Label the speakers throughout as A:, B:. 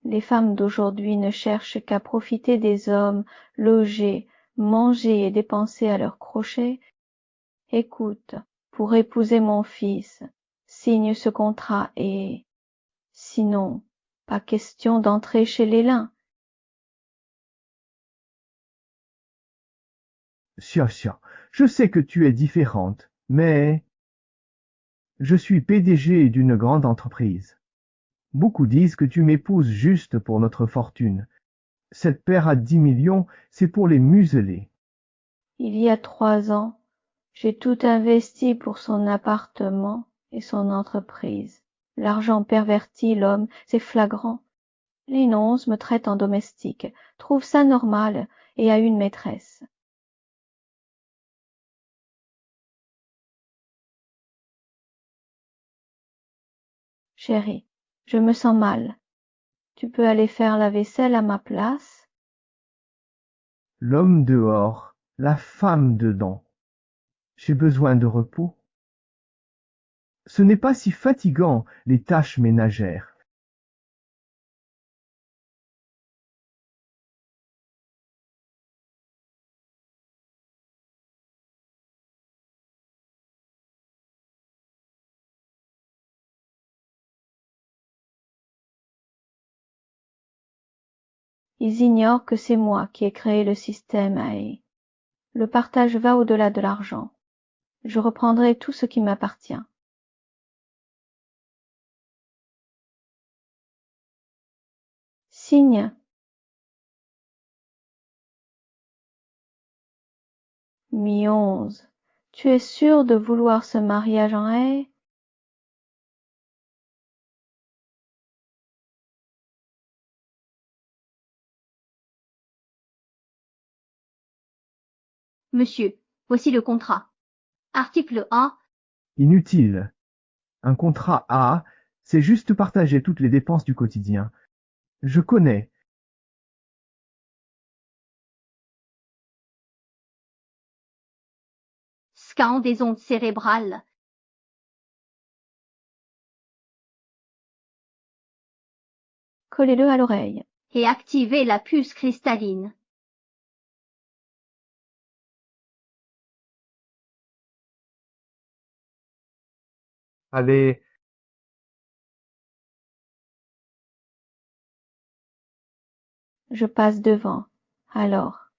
A: Les femmes d'aujourd'hui ne cherchent qu'à profiter des hommes, loger, manger et dépenser à leur crochet. Écoute, pour épouser mon fils, signe ce contrat et, sinon, pas question d'entrer chez les lins.
B: Xia, je sais que tu es différente, mais je suis PDG d'une grande entreprise. Beaucoup disent que tu m'épouses juste pour notre fortune. Cette paire à 10 millions, c'est pour les museler.
A: Il y a 3 ans, j'ai tout investi pour son appartement et son entreprise. L'argent pervertit l'homme, c'est flagrant. Les nonces me traitent en domestique, trouvent ça normal et a une maîtresse. Chérie, je me sens mal. Tu peux aller faire la vaisselle à ma place?
B: L'homme dehors, la femme dedans. J'ai besoin de repos. Ce n'est pas si fatigant, les tâches ménagères.
A: Ils ignorent que c'est moi qui ai créé le système AI. Le partage va au-delà de l'argent. Je reprendrai tout ce qui m'appartient. Signe. Mi-11. Tu es sûr de vouloir ce mariage en haie?
C: Monsieur, voici le contrat. Article 1.
B: Inutile. Un contrat A, c'est juste partager toutes les dépenses du quotidien. Je connais.
C: Scan des ondes cérébrales.
A: Collez-le à l'oreille.
C: Et activer la puce cristalline.
B: Allez,
A: Je passe devant. Alors,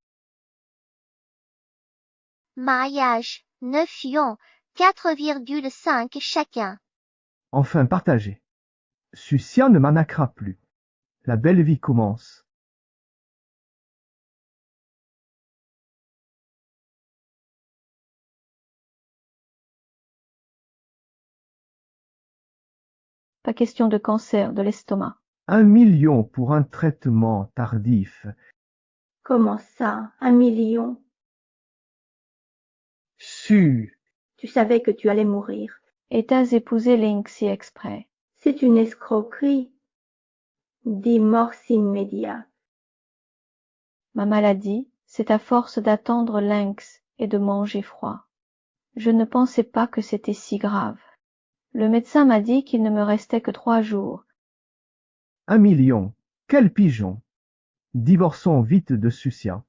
D: Mariage, 9 ions, 4,5 chacun.
B: enfin partagez. Sucia ne m'arnaquera plus. La belle vie commence.
A: pas question de cancer de l'estomac.
B: 1 million pour un traitement tardif.
E: Comment ça, 1 million?
B: Su.
E: Tu savais que tu allais mourir.
A: Et t'as épousé Linksy exprès.
E: C'est une escroquerie. Divorce immédiat.
A: Ma maladie, c'est à force d'attendre lynx et de manger froid. Je ne pensais pas que c'était si grave. Le médecin m'a dit qu'il ne me restait que 3 jours.
B: 1 million. Quel pigeon. Divorçons vite de Sucia.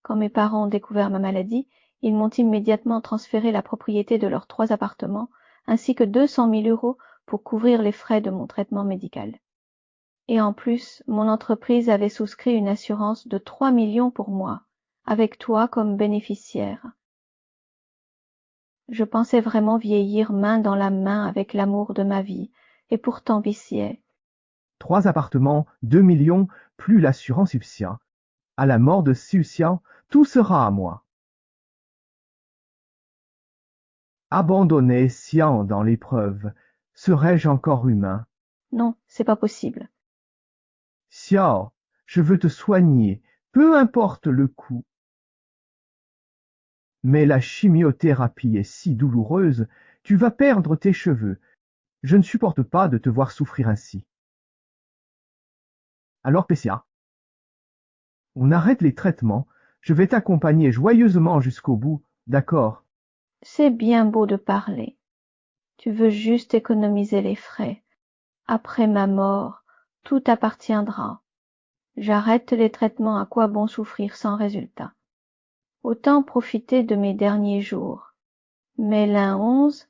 A: Quand mes parents ont découvert ma maladie, ils m'ont immédiatement transféré la propriété de leurs 3 appartements, ainsi que 200 000 € pour couvrir les frais de mon traitement médical. Et en plus, mon entreprise avait souscrit une assurance de 3 millions pour moi, avec toi comme bénéficiaire. Je pensais vraiment vieillir main dans la main avec l'amour de ma vie, et pourtant viciais.
B: 3 appartements, 2 millions, plus l'assurance Sucia. À la mort de Sucia, tout sera à moi. Abandonner Sian dans l'épreuve. Serais-je encore humain?
A: Non, c'est pas possible.
B: Sia, je veux te soigner, peu importe le coût. Mais la chimiothérapie est si douloureuse, tu vas perdre tes cheveux. Je ne supporte pas de te voir souffrir ainsi. Alors Pessia, on arrête les traitements, je vais t'accompagner joyeusement jusqu'au bout, d'accord?
A: C'est bien beau de parler. Tu veux juste économiser les frais. Après ma mort, Tout appartiendra. J'arrête les traitements, à quoi bon souffrir sans résultat. Autant profiter de mes derniers jours. Mais l'un 11,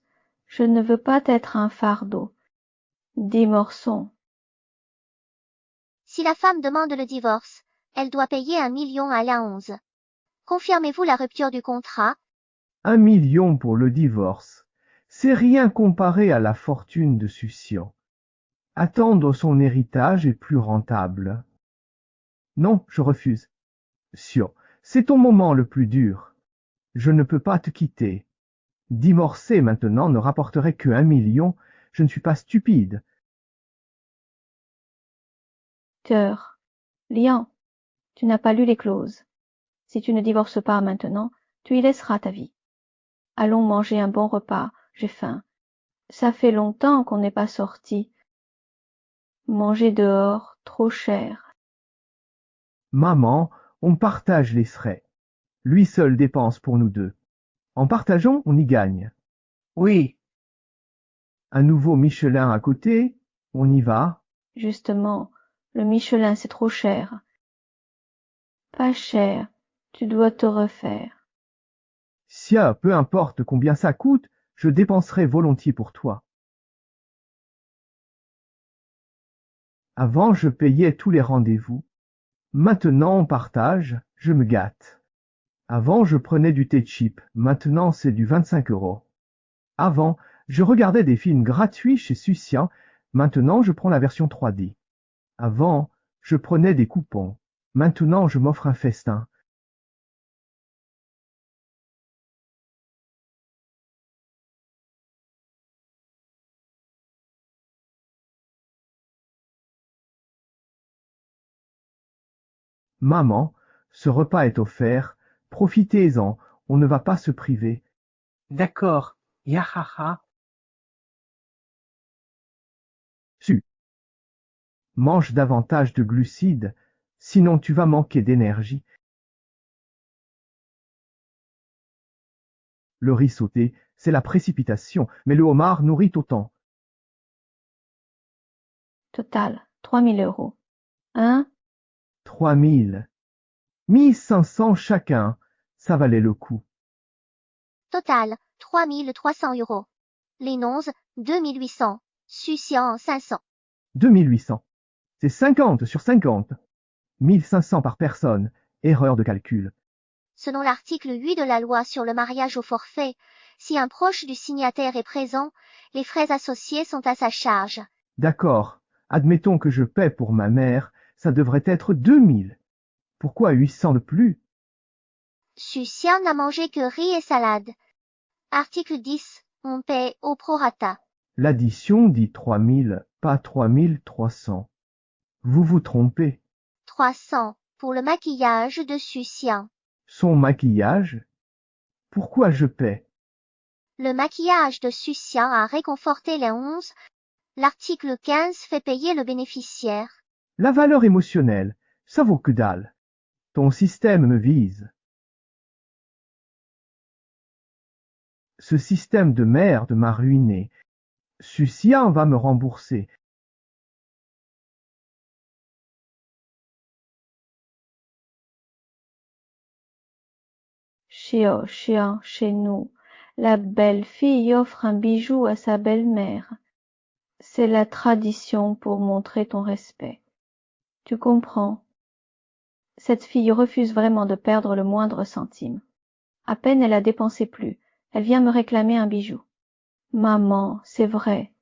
A: je ne veux pas être un fardeau. 10 morceaux.
D: Si la femme demande le divorce, elle doit payer 1 million à l'un 11. Confirmez-vous la rupture du contrat?
B: 1 million pour le divorce. C'est rien comparé à la fortune de Sucian. Attendre son héritage est plus rentable. Non, je refuse. Sio, c'est ton moment le plus dur. Je ne peux pas te quitter. Divorcer maintenant ne rapporterait que 1 million. Je ne suis pas stupide.
A: Cœur. Lian, tu n'as pas lu les clauses. Si tu ne divorces pas maintenant, tu y laisseras ta vie. Allons manger un bon repas, j'ai faim. Ça fait longtemps qu'on n'est pas sorti. Manger dehors, trop cher.
B: Maman, on partage les frais. Lui seul dépense pour nous deux. En partageant, on y gagne.
F: Oui,
B: Un nouveau Michelin à côté, on y va.
A: Justement, le Michelin, c'est trop cher. Pas cher, tu dois te refaire.
B: Sia, peu importe combien ça coûte, je dépenserai volontiers pour toi. Avant, je payais tous les rendez-vous. Maintenant, on partage, je me gâte. Avant, je prenais du thé cheap, maintenant c'est du 25 €. Avant, je regardais des films gratuits chez Sucian, maintenant je prends la version 3D. Avant, je prenais des coupons, maintenant je m'offre un festin. Maman, ce repas est offert, profitez-en, on ne va pas se priver.
F: d'accord. Yahaha.
B: Su. Mange davantage de glucides, sinon tu vas manquer d'énergie. Le riz sauté, c'est la précipitation, mais le homard nourrit autant.
A: Total, 3000 €. Hein?
B: 3000. 1500 chacun, ça valait le coup.
D: Total, 3300 €. Les nonzes, 2800. Sucian, 500.
B: 2800. C'est 50 sur 50. 1500 par personne. Erreur de calcul.
D: Selon l'article 8 de la loi sur le mariage au forfait, si un proche du signataire est présent, les frais associés sont à sa charge.
B: D'accord. Admettons que je paie pour ma mère, ça devrait être 2000. Pourquoi 800 de plus?
D: Sucian n'a mangé que riz et salade. Article 10. On paie au prorata.
B: L'addition dit 3000, pas 3300. Vous vous trompez.
D: 300 pour le maquillage de Sucian.
B: Son maquillage? Pourquoi je paie?
D: Le maquillage de Sucian a réconforté les 11. L'article 15 fait payer le bénéficiaire.
B: La valeur émotionnelle, ça vaut que dalle. Ton système me vise. Ce système de merde m'a ruiné. Sucian va me rembourser.
A: Chien, chez nous, la belle-fille offre un bijou à sa belle-mère. C'est la tradition pour montrer ton respect. Tu comprends? Cette fille refuse vraiment de perdre le moindre centime. À peine elle a dépensé plus, elle vient me réclamer un bijou. Maman, c'est vrai.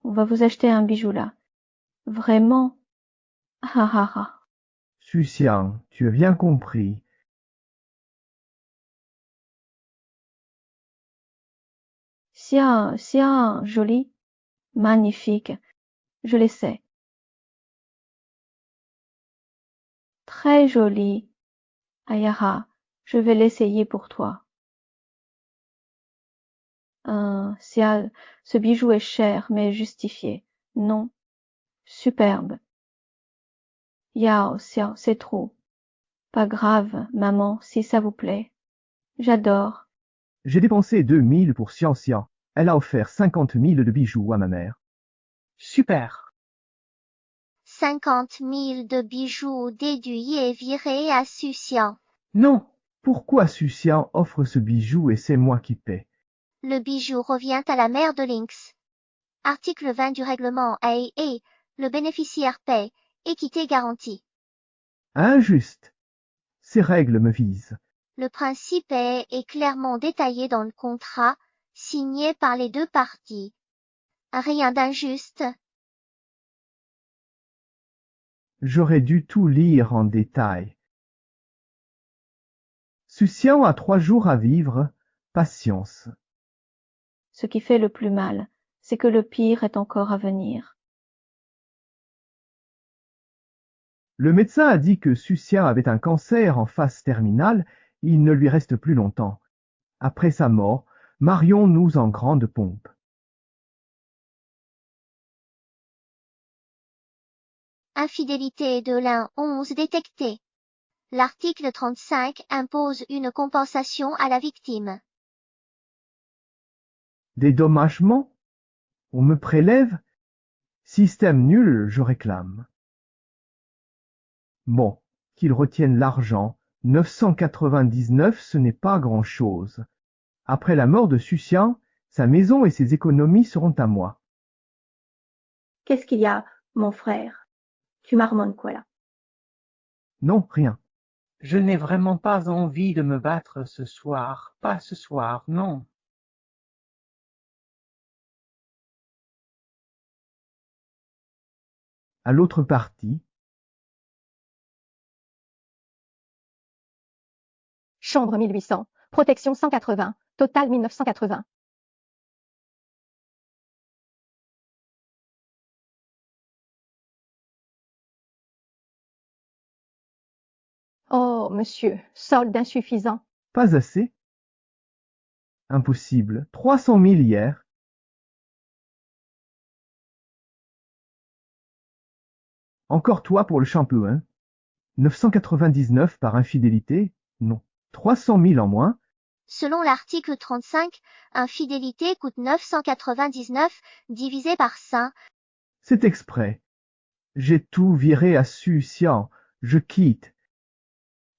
A: On va vous acheter un bijou là. Vraiment? Ah ah ah.
B: Sucian, tu as bien compris.
A: Sia, joli. Magnifique. Je l'essaie. Très joli. Ayara, je vais l'essayer pour toi. Sia, ce bijou est cher, mais justifié. Non. Superbe. Yao, Sia, c'est trop. Pas grave, maman, si ça vous plaît. J'adore.
B: J'ai dépensé 2000 pour Xian. Elle a offert 50 000 de bijoux à ma mère.
F: Super.
D: 50 000 de bijoux déduits et virés à Sucian.
F: Non,
B: Pourquoi Sucian offre ce bijou et c'est moi qui paie?
D: Le bijou revient à la mère de Lynx. Article 20 du règlement AA. Le bénéficiaire paie. Équité garantie.
B: Injuste. Ces règles me visent.
D: Le principe est clairement détaillé dans le contrat, signé par les deux parties. Rien d'injuste.
B: J'aurais dû tout lire en détail. Sucian a 3 jours à vivre. Patience.
A: Ce qui fait le plus mal, c'est que le pire est encore à venir.
B: Le médecin a dit que Sucian avait un cancer en phase terminale, il ne lui reste plus longtemps. Après sa mort, marions-nous en grande pompe.
D: Infidélité de l'un 11 détectée. L'article 35 impose une compensation à la victime.
B: Dédommagement? On me prélève? Système nul, je réclame. Bon, qu'ils retiennent l'argent, 999 ce n'est pas grand-chose. Après la mort de Sucian, sa maison et ses économies seront à moi.
E: Qu'est-ce qu'il y a, mon frère? Tu marmonnes quoi là?
B: Non, rien.
F: je n'ai vraiment pas envie de me battre ce soir. Pas ce soir, non.
B: À l'autre partie,
G: Chambre 1800, protection 180, total 1980. Oh, monsieur, solde insuffisant.
B: pas assez. Impossible. 300 000 hier. Encore toi pour le champouin. 999 par infidélité? Non. 300 000 en moins?
D: Selon l'article 35, infidélité coûte 999 divisé par 5.
B: C'est exprès. J'ai tout viré à Sucian. Je quitte.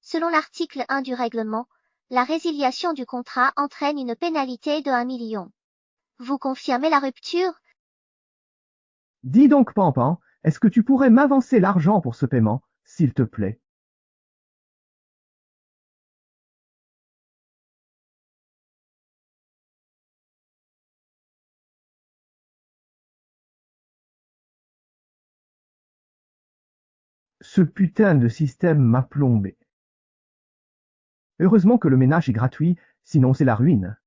D: Selon l'article 1 du règlement, la résiliation du contrat entraîne une pénalité de 1 million. Vous confirmez la rupture?
B: Dis donc, Pampan, est-ce que tu pourrais m'avancer l'argent pour ce paiement, s'il te plaît? Ce putain de système m'a plombé. Heureusement que le ménage est gratuit, sinon c'est la ruine.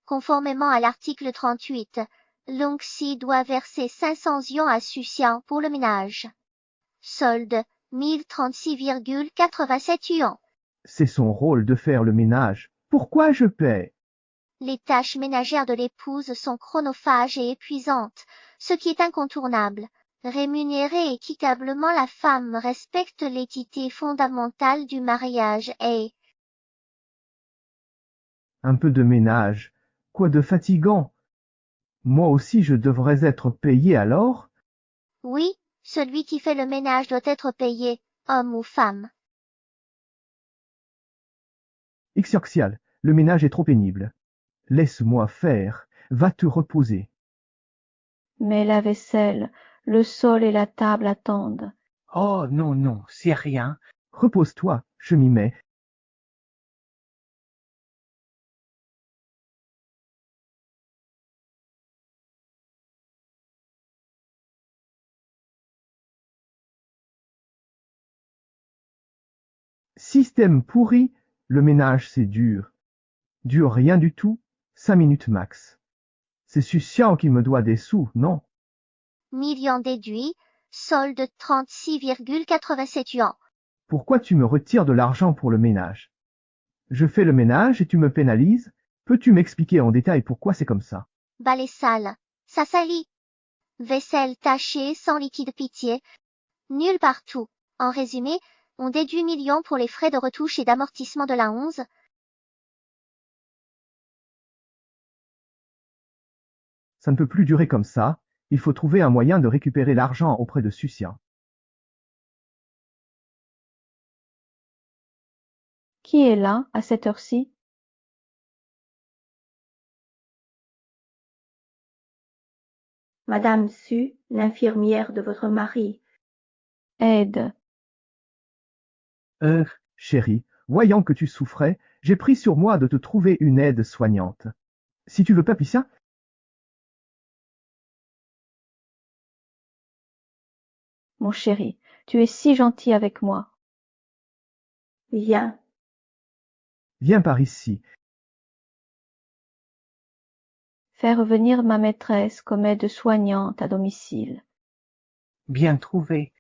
D: Conformément à l'article 38, Longxi doit verser 500 yuans à Sucian pour le ménage. Solde, 1036,87 yuans.
B: C'est son rôle de faire le ménage. Pourquoi je paie?
D: Les tâches ménagères de l'épouse sont chronophages et épuisantes, ce qui est incontournable. Rémunérer équitablement la femme respecte l'équité fondamentale du mariage et
B: Un peu de ménage. Quoi de fatigant? Moi aussi je devrais être payé alors?
D: oui, celui qui fait le ménage doit être payé, homme ou femme.
B: Ixioxial, le ménage est trop pénible. Laisse-moi faire, va te reposer.
A: Mais la vaisselle, le sol et la table attendent.
F: Oh, non, non, c'est rien.
B: Repose-toi, je m'y mets. Système pourri, le ménage c'est dur. Dur rien du tout, 5 minutes max. C'est Sucian qui me doit des sous, non?
D: Millions déduits, solde 36,87 yuans.
B: Pourquoi tu me retires de l'argent pour le ménage? Je fais le ménage et tu me pénalises? Peux-tu m'expliquer en détail pourquoi c'est comme ça?
D: Balai sale, ça salit. Vaisselle tachée sans liquide pitié. Nul partout. En résumé, on déduit millions pour les frais de retouche et d'amortissement de la 11.
B: Ça ne peut plus durer comme ça, il faut trouver un moyen de récupérer l'argent auprès de Sucian.
A: Qui est là, à cette heure-ci?
E: Madame Su, l'infirmière de votre mari.
A: Aide.
B: Chérie, voyant que tu souffrais, j'ai pris sur moi de te trouver une aide soignante. Si tu veux Papicia?
A: Mon chéri, tu es si gentil avec moi.
E: Viens.
B: Viens par ici.
A: Faire venir ma maîtresse comme aide-soignante à domicile.
F: Bien trouvé.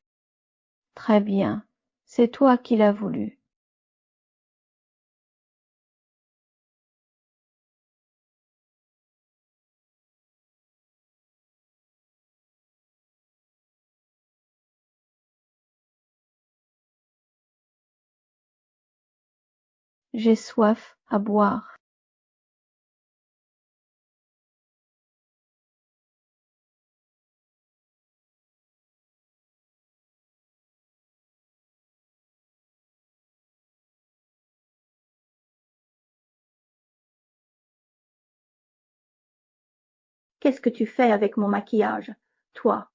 A: Très bien. C'est toi qui l'as voulu. J'ai soif à boire.
E: Qu'est-ce que tu fais avec mon maquillage, toi?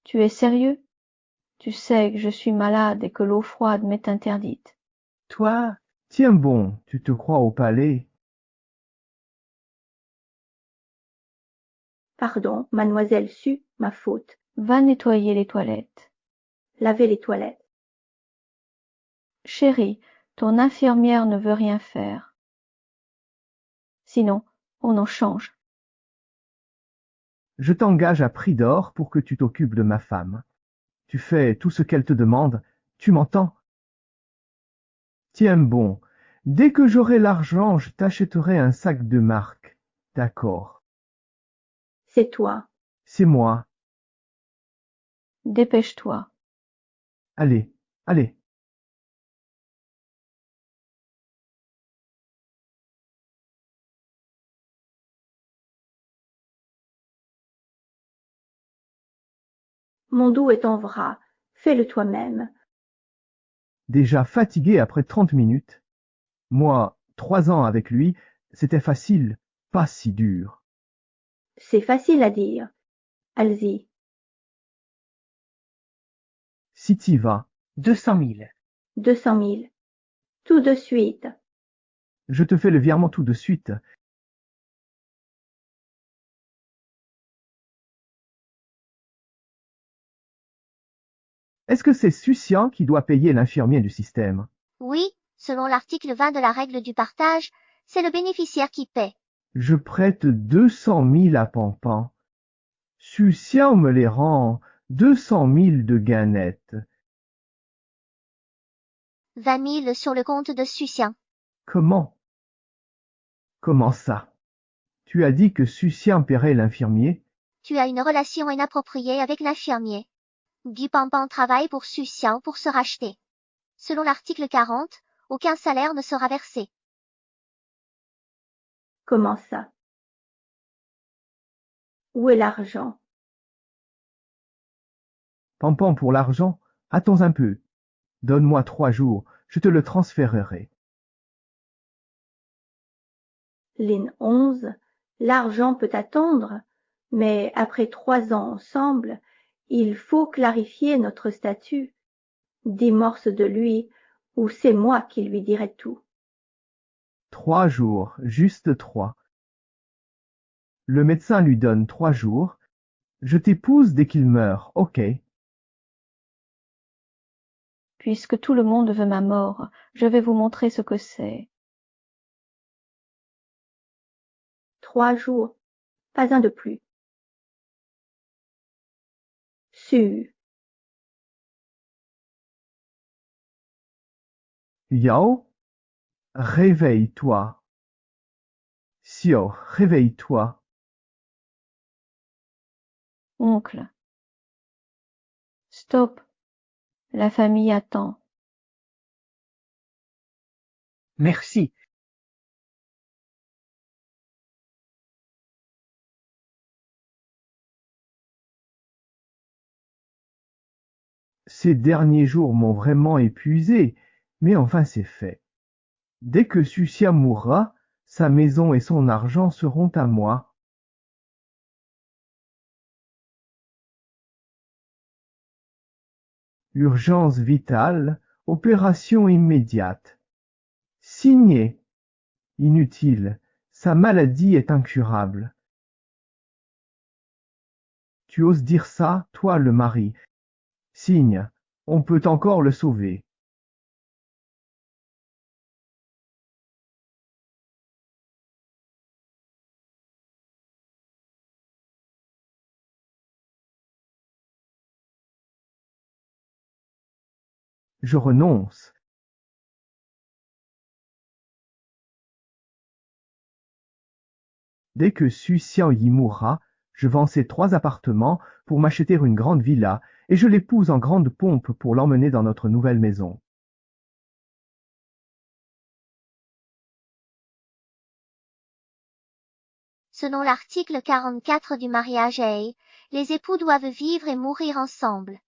A: Tu es sérieux? Tu sais que je suis malade et que l'eau froide m'est interdite.
F: Toi,
B: Tiens bon, tu te crois au palais.
E: Pardon, mademoiselle Su, ma faute.
A: Va nettoyer les toilettes.
E: Lavez les toilettes.
A: Chérie, ton infirmière ne veut rien faire. Sinon, on en change.
B: Je t'engage à prix d'or pour que tu t'occupes de ma femme. Tu fais tout ce qu'elle te demande, tu m'entends? Tiens bon, dès que j'aurai l'argent, je t'achèterai un sac de marque. D'accord.
E: C'est toi.
B: C'est moi.
A: Dépêche-toi.
B: Allez, allez.
E: Mon dos est en vrac. Fais-le toi-même.
B: Déjà fatigué après 30 minutes. Moi, 3 ans avec lui, c'était facile, pas si dur.
E: C'est facile à dire. Allez-y.
B: Si t'y vas,
F: 200 000.
E: 200 000. Tout de suite.
B: je te fais le virement tout de suite. Est-ce que c'est Sucien qui doit payer l'infirmier du système?
D: Oui, selon l'article 20 de la règle du partage, c'est le bénéficiaire qui paie.
B: Je prête 200 000 à Pampan. Sucien me les rend 200 000 de gain net.
D: 20 000 sur le compte de Sucien.
B: Comment? Comment ça? Tu as dit que Sucien paierait l'infirmier?
D: Tu as une relation inappropriée avec l'infirmier. Guy Pampan travaille pour Sucien pour se racheter. Selon l'article 40, aucun salaire ne sera versé.
E: Comment ça? Où est l'argent?
B: Pampan pour l'argent? Attends un peu. Donne-moi 3 jours, je te le transférerai.
E: Ligne 11. L'argent peut attendre, mais après 3 ans ensemble, il faut clarifier notre statut. Dimorce de lui, ou c'est moi qui lui dirai tout.
B: 3 jours, juste 3. Le médecin lui donne 3 jours. Je t'épouse dès qu'il meurt, ok.
A: Puisque tout le monde veut ma mort, je vais vous montrer ce que c'est.
E: 3 jours, pas un de plus. Su,
B: Yao, réveille-toi. Sio, réveille-toi.
A: Oncle. Stop. La famille attend.
F: Merci.
B: Ces derniers jours m'ont vraiment épuisé, Mais enfin c'est fait. Dès que Sucia mourra, sa maison et son argent seront à moi. Urgence vitale, opération immédiate. Signé. Inutile, sa maladie est incurable. Tu oses dire ça, toi le mari. Signe, on peut encore le sauver. Je renonce. Dès que Su Xiaoyi mourra, je vends ces 3 appartements pour m'acheter une grande villa et je l'épouse en grande pompe pour l'emmener dans notre nouvelle maison.
D: Selon l'article 44 du mariage A, les époux doivent vivre et mourir ensemble.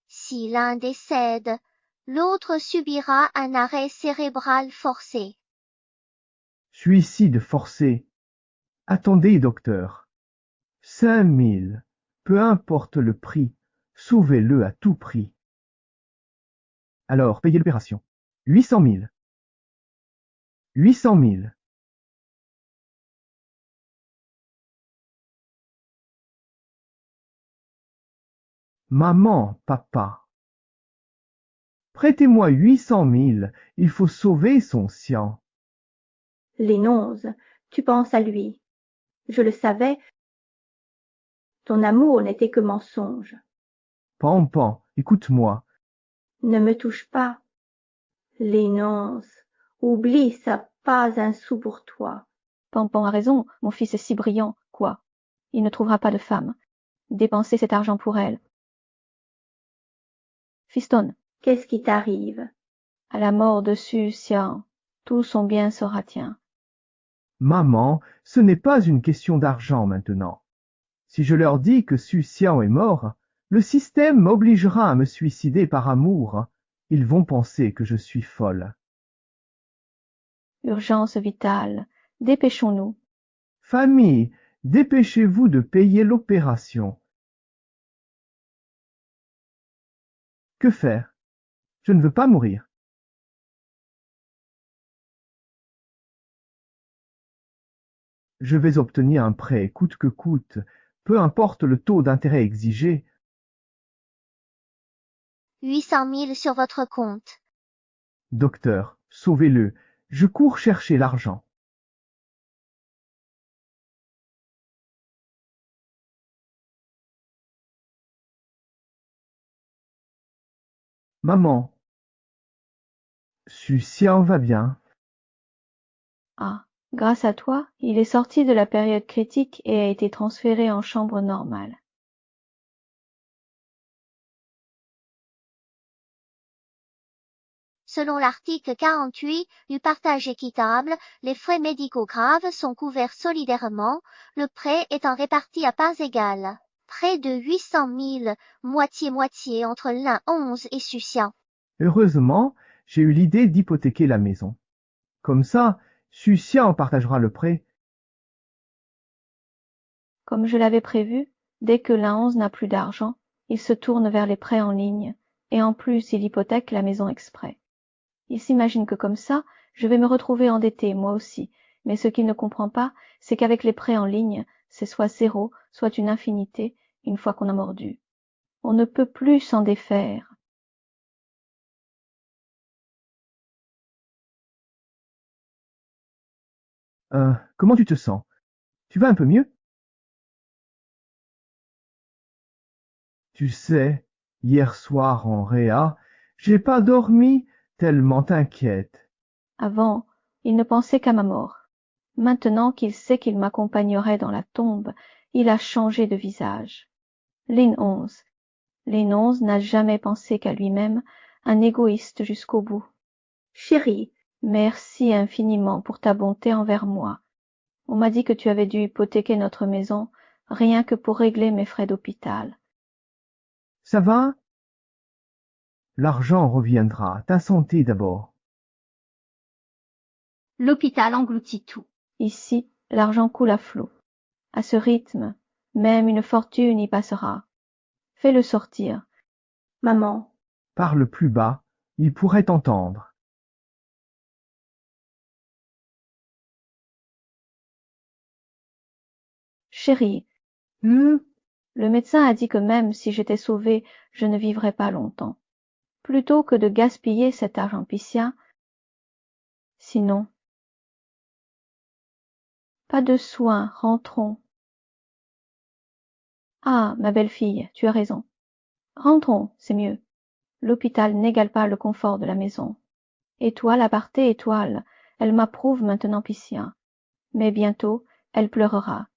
D: Si l'un décède, l'autre subira un arrêt cérébral forcé.
B: Suicide forcé. Attendez, docteur. 5000. Peu importe le prix, sauvez-le à tout prix. Alors, payez l'opération. 800 000. 800 000. Maman, papa. Prêtez-moi 800 000, il faut sauver son sien.
E: Lin 11, tu penses à lui. Je le savais, ton amour n'était que mensonge.
B: Pan, écoute-moi.
E: Ne me touche pas. Lin 11, oublie ça, pas un sou pour toi.
A: Pampan a raison, mon fils est si brillant, quoi. Il ne trouvera pas de femme. Dépensez cet argent pour elle. Fiston,
E: Qu'est-ce qui t'arrive?
A: à la mort de Su Xian, tout son bien sera tien.
B: Maman, ce n'est pas une question d'argent maintenant. Si je leur dis que Su Xiao est mort, le système m'obligera à me suicider par amour. Ils vont penser que je suis folle.
A: Urgence vitale. Dépêchons-nous.
B: Famille, dépêchez-vous de payer l'opération. Que faire? Je ne veux pas mourir. Je vais obtenir un prêt coûte que coûte, peu importe le taux d'intérêt exigé.
D: 800 000 sur votre compte.
B: Docteur, sauvez-le, je cours chercher l'argent. Maman, Su Xiao va bien.
A: Ah, grâce à toi, il est sorti de la période critique et a été transféré en chambre normale.
D: Selon l'article 48 du partage équitable, les frais médicaux graves sont couverts solidairement, le prêt étant réparti à parts égales. Près de 800 000, moitié-moitié entre Lin 11 et Su Xian.
B: Heureusement, j'ai eu l'idée d'hypothéquer la maison. Comme ça, Su Xiao partagera le prêt.
A: Comme je l'avais prévu, dès que Lin 11 n'a plus d'argent, il se tourne vers les prêts en ligne, et en plus il hypothèque la maison exprès. Il s'imagine que comme ça, je vais me retrouver endetté, moi aussi, mais ce qu'il ne comprend pas, c'est qu'avec les prêts en ligne, c'est soit zéro, soit une infinité, une fois qu'on a mordu. On ne peut plus s'en défaire.
B: Comment tu te sens? Tu vas un peu mieux? Tu sais, hier soir en réa, j'ai pas dormi tellement t'inquiète.
A: Avant, il ne pensait qu'à ma mort. Maintenant qu'il sait qu'il m'accompagnerait dans la tombe, il a changé de visage. Lin 11. Lin 11 n'a jamais pensé qu'à lui-même, un égoïste jusqu'au bout.
E: Chérie,
A: Merci infiniment pour ta bonté envers moi. On m'a dit que tu avais dû hypothéquer notre maison, rien que pour régler mes frais d'hôpital.
B: Ça va? L'argent reviendra, ta santé d'abord.
C: L'hôpital engloutit tout.
A: Ici, l'argent coule à flot. À ce rythme, même une fortune y passera. Fais-le sortir.
E: Maman,
B: Parle plus bas, il pourrait t'entendre.
A: Chérie,
F: Hmm,
A: le médecin a dit que même si j'étais sauvée, je ne vivrais pas longtemps. Plutôt que de gaspiller cet argent piscien, sinon. Pas de soins, rentrons. Ah, ma belle-fille, tu as raison. Rentrons, c'est mieux. L'hôpital n'égale pas le confort de la maison. Étoile aparté étoile, elle m'approuve maintenant piscien. Mais bientôt, elle pleurera.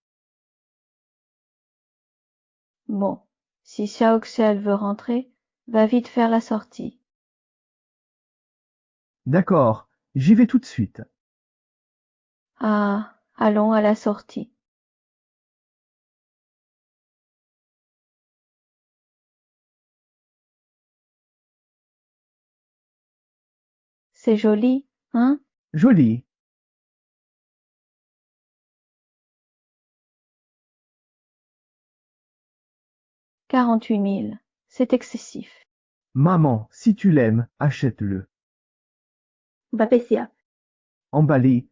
A: Bon, si Xiaoxiel veut rentrer, va vite faire la sortie.
B: D'accord, j'y vais tout de suite.
A: Ah, allons à la sortie. C'est joli, hein?
B: Joli.
A: $48 000, c'est excessif.
B: Maman, si tu l'aimes, achète-le.
E: Bapesia,
B: Emballé.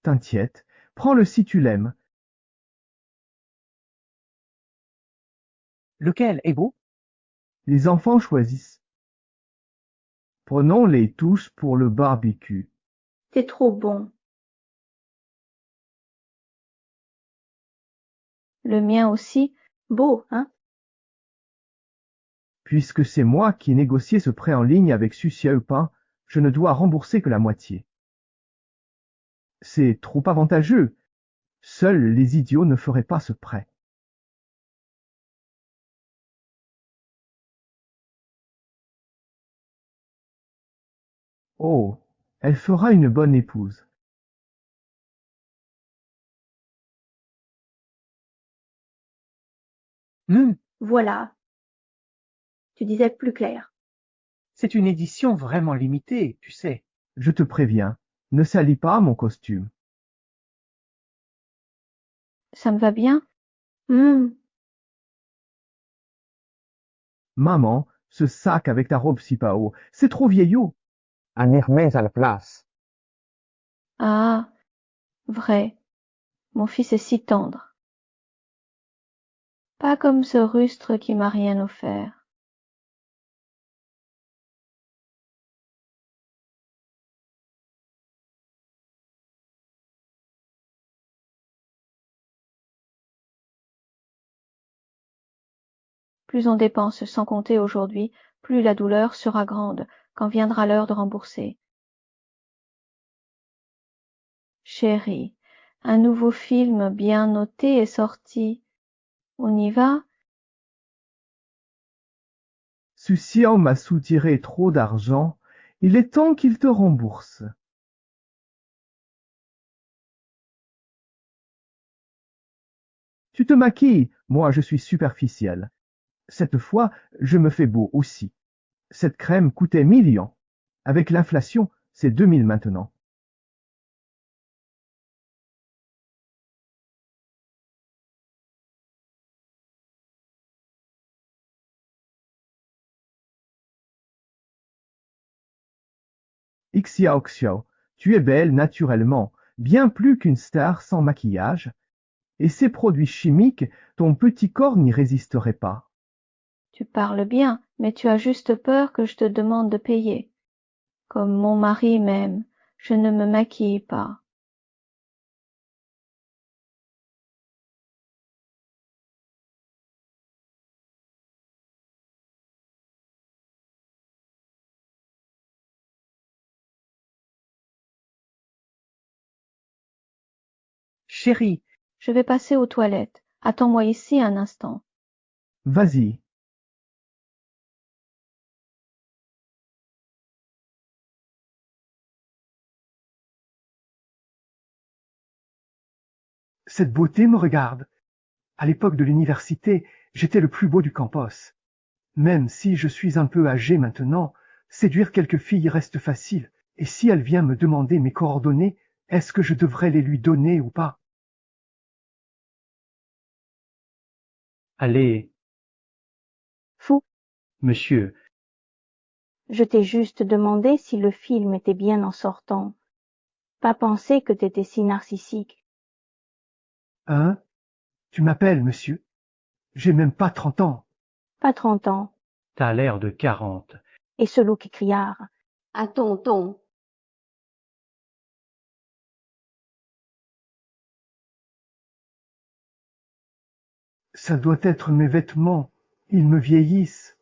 B: T'inquiète, prends-le si tu l'aimes.
F: lequel est beau?
B: Les enfants choisissent. Prenons-les tous pour le barbecue.
E: c'est trop bon.
A: Le mien aussi,
E: Beau, hein?
B: Puisque c'est moi qui ai négocié ce prêt en ligne avec Sucia Eupin, je ne dois rembourser que la moitié. C'est trop avantageux. Seuls les idiots ne feraient pas ce prêt. Oh, elle fera une bonne épouse.
F: Hmm,
E: Voilà. Tu disais plus clair.
F: c'est une édition vraiment limitée, tu sais.
B: Je te préviens, ne salis pas mon costume.
A: ça me va bien.
E: Hum,
B: Maman, ce sac avec ta robe Sipao, c'est trop vieillot.
H: Un Hermès à la place.
A: Ah, vrai, mon fils est si tendre. Pas comme ce rustre qui m'a rien offert. Plus on dépense sans compter aujourd'hui, plus la douleur sera grande quand viendra l'heure de rembourser. Chérie, un nouveau film bien noté est sorti. On y va?
B: Sucia m'a soutiré trop d'argent. Il est temps qu'il te rembourse. Tu te maquilles, moi je suis superficiel. Cette fois, je me fais beau aussi. Cette crème coûtait 1 000 000. Avec l'inflation, c'est 2 000 maintenant. Xiao Xiao, tu es belle naturellement, bien plus qu'une star sans maquillage. Et ces produits chimiques, ton petit corps n'y résisterait pas.
A: Tu parles bien, mais tu as juste peur que je te demande de payer. Comme mon mari m'aime, je ne me maquille pas.
F: Chérie,
A: Je vais passer aux toilettes. Attends-moi ici un instant.
B: Vas-y. Cette beauté me regarde. À l'époque de l'université, j'étais le plus beau du campus. Même si je suis un peu âgé maintenant, séduire quelques filles reste facile, et si elle vient me demander mes coordonnées, est-ce que je devrais les lui donner ou pas?
F: Allez,
E: Fou,
F: monsieur,
E: je t'ai juste demandé si le film était bien en sortant. Pas pensé que t'étais si narcissique.
B: Hein? Tu m'appelles, monsieur? J'ai même pas 30 ans.
E: Pas 30 ans.
F: t'as l'air de 40.
E: Et ce look criard.
I: Un tonton.
B: Ça doit être mes vêtements. Ils me vieillissent.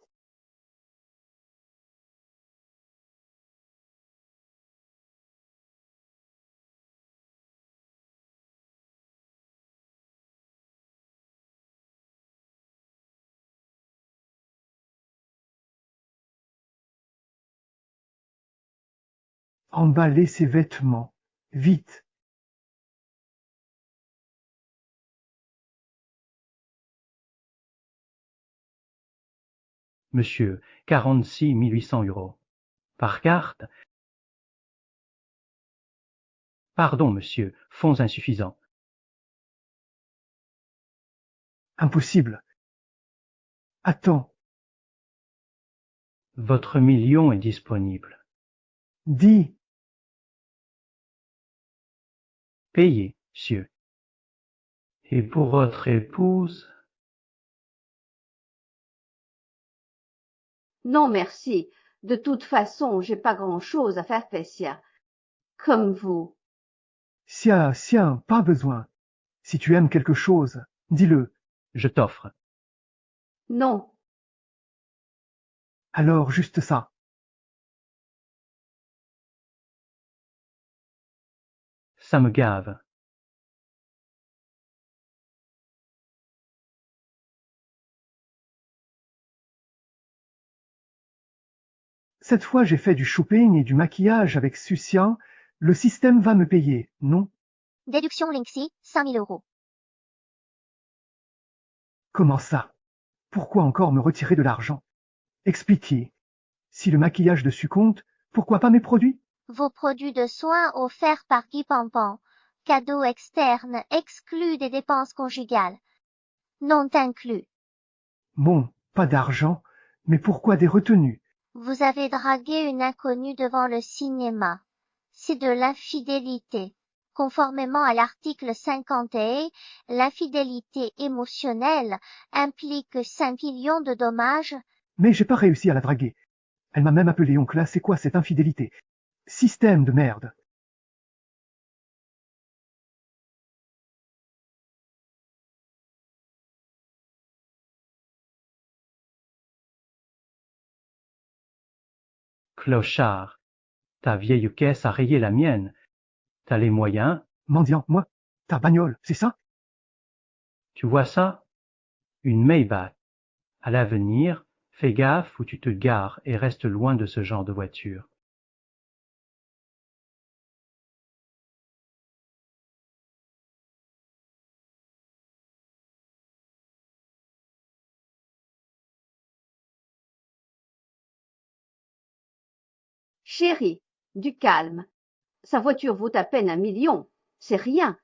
B: Emballez ces vêtements. Vite.
F: Monsieur, 46 800 €. Par carte? Pardon, monsieur, fonds insuffisants.
B: Impossible. Attends.
F: Votre million est disponible.
B: Dis.
F: Payez, monsieur. Et pour votre épouse?
I: Non, merci. De toute façon, j'ai pas grand-chose à faire Pessia. Comme vous.
B: Sia, pas besoin. Si tu aimes quelque chose, dis-le.
F: Je t'offre.
I: Non.
B: Alors juste ça.
F: Ça me gave.
B: Cette fois j'ai fait du shopping et du maquillage avec Sucia. Le système va me payer, non?
D: Déduction Linksy, 5000 €.
B: Comment ça? Pourquoi encore me retirer de l'argent? Expliquez. Si le maquillage dessus compte, pourquoi pas mes produits?
D: Vos produits de soins offerts par Guy Pampan. Cadeaux externes exclus des dépenses conjugales. Non inclus.
B: Bon, pas d'argent, mais pourquoi des retenues?
D: Vous avez dragué une inconnue devant le cinéma. C'est de l'infidélité. Conformément à l'article 50A, l'infidélité émotionnelle implique 5 millions de dommages.
B: Mais j'ai pas réussi à la draguer. Elle m'a même appelé oncle, c'est quoi cette infidélité? Système de merde.
F: Clochard. Ta vieille caisse a rayé la mienne. T'as les moyens?
B: Mendiant, moi? Ta bagnole, c'est ça?
F: Tu vois ça? Une Maybach. À l'avenir, fais gaffe où tu te gares et reste loin de ce genre de voiture.
I: Chérie, du calme. Sa voiture vaut à peine 1 million. C'est rien.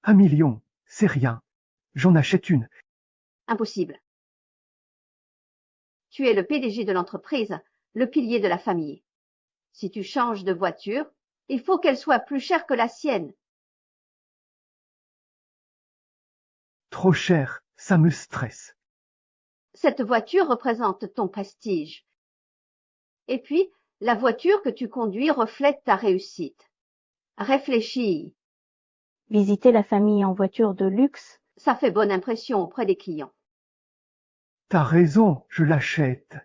B: 1 million, c'est rien. J'en achète une.
I: Impossible. Tu es le PDG de l'entreprise, le pilier de la famille. Si tu changes de voiture, il faut qu'elle soit plus chère que la sienne.
B: Trop cher, ça me stresse.
I: Cette voiture représente ton prestige. Et puis, la voiture que tu conduis reflète ta réussite. Réfléchis.
E: Visiter la famille en voiture de luxe.
I: Ça fait bonne impression auprès des clients.
B: T'as raison, je l'achète.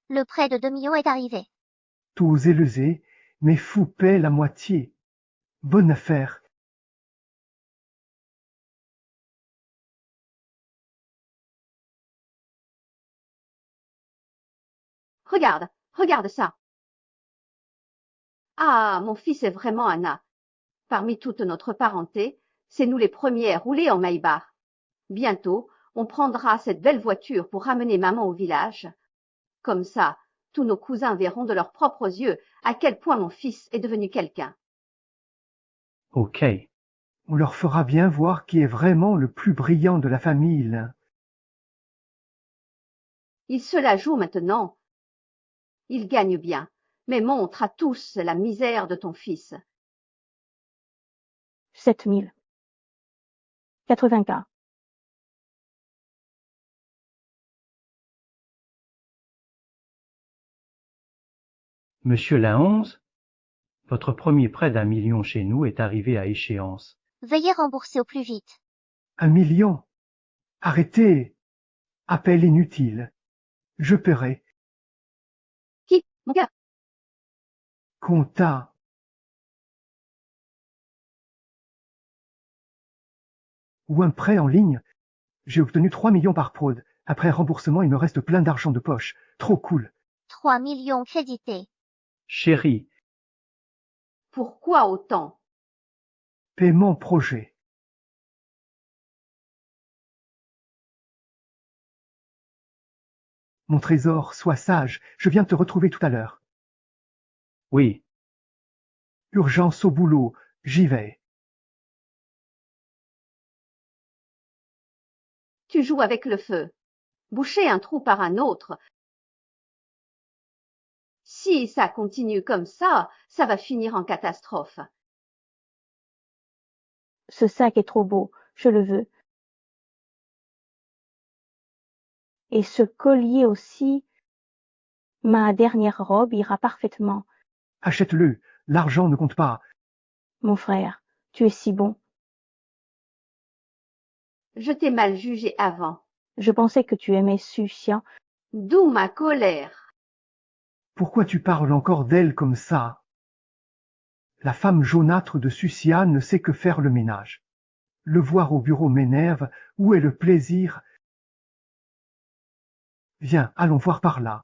D: Le prêt de 2 millions est arrivé.
B: Tous élevés, mais fou paie la moitié. Bonne affaire.
I: Regarde, regarde ça. Ah, mon fils est vraiment un as. Parmi toute notre parenté, c'est nous les premiers à rouler en Maybach. Bientôt, on prendra cette belle voiture pour ramener maman au village. Comme ça, tous nos cousins verront de leurs propres yeux à quel point mon fils est devenu quelqu'un.
F: Ok.
B: On leur fera bien voir qui est vraiment le plus brillant de la famille.
I: Il se la joue maintenant. Il gagne bien, mais montre à tous la misère de ton fils.
E: 7000. 80K.
F: Monsieur Laonze, votre premier prêt d'1 million chez nous est arrivé à échéance.
D: Veuillez rembourser au plus vite.
B: 1 million. Arrêtez. Appel inutile. Je paierai.
I: Qui, mon gars?
B: Compta. Ou un prêt en ligne. J'ai obtenu 3 millions par fraude. Après remboursement, il me reste plein d'argent de poche. Trop cool.
D: 3 millions crédités.
F: Chérie,
I: Pourquoi autant?
B: Paiement projet. Mon trésor, sois sage. Je viens te retrouver tout à l'heure.
F: oui,
B: Urgence au boulot. J'y vais.
I: Tu joues avec le feu. Boucher un trou par un autre. Si ça continue comme ça va finir en catastrophe.
E: Ce sac est trop beau, je le veux. Et ce collier aussi, ma dernière robe ira parfaitement.
B: Achète-le. L'argent ne compte pas.
E: Mon frère, tu es si bon.
I: Je t'ai mal jugé avant.
E: Je pensais que tu aimais Sucia.
I: D'où ma colère.
B: Pourquoi tu parles encore d'elle comme ça? La femme jaunâtre de Sucia ne sait que faire le ménage. Le voir au bureau m'énerve. Où est le plaisir? Viens, allons voir par là.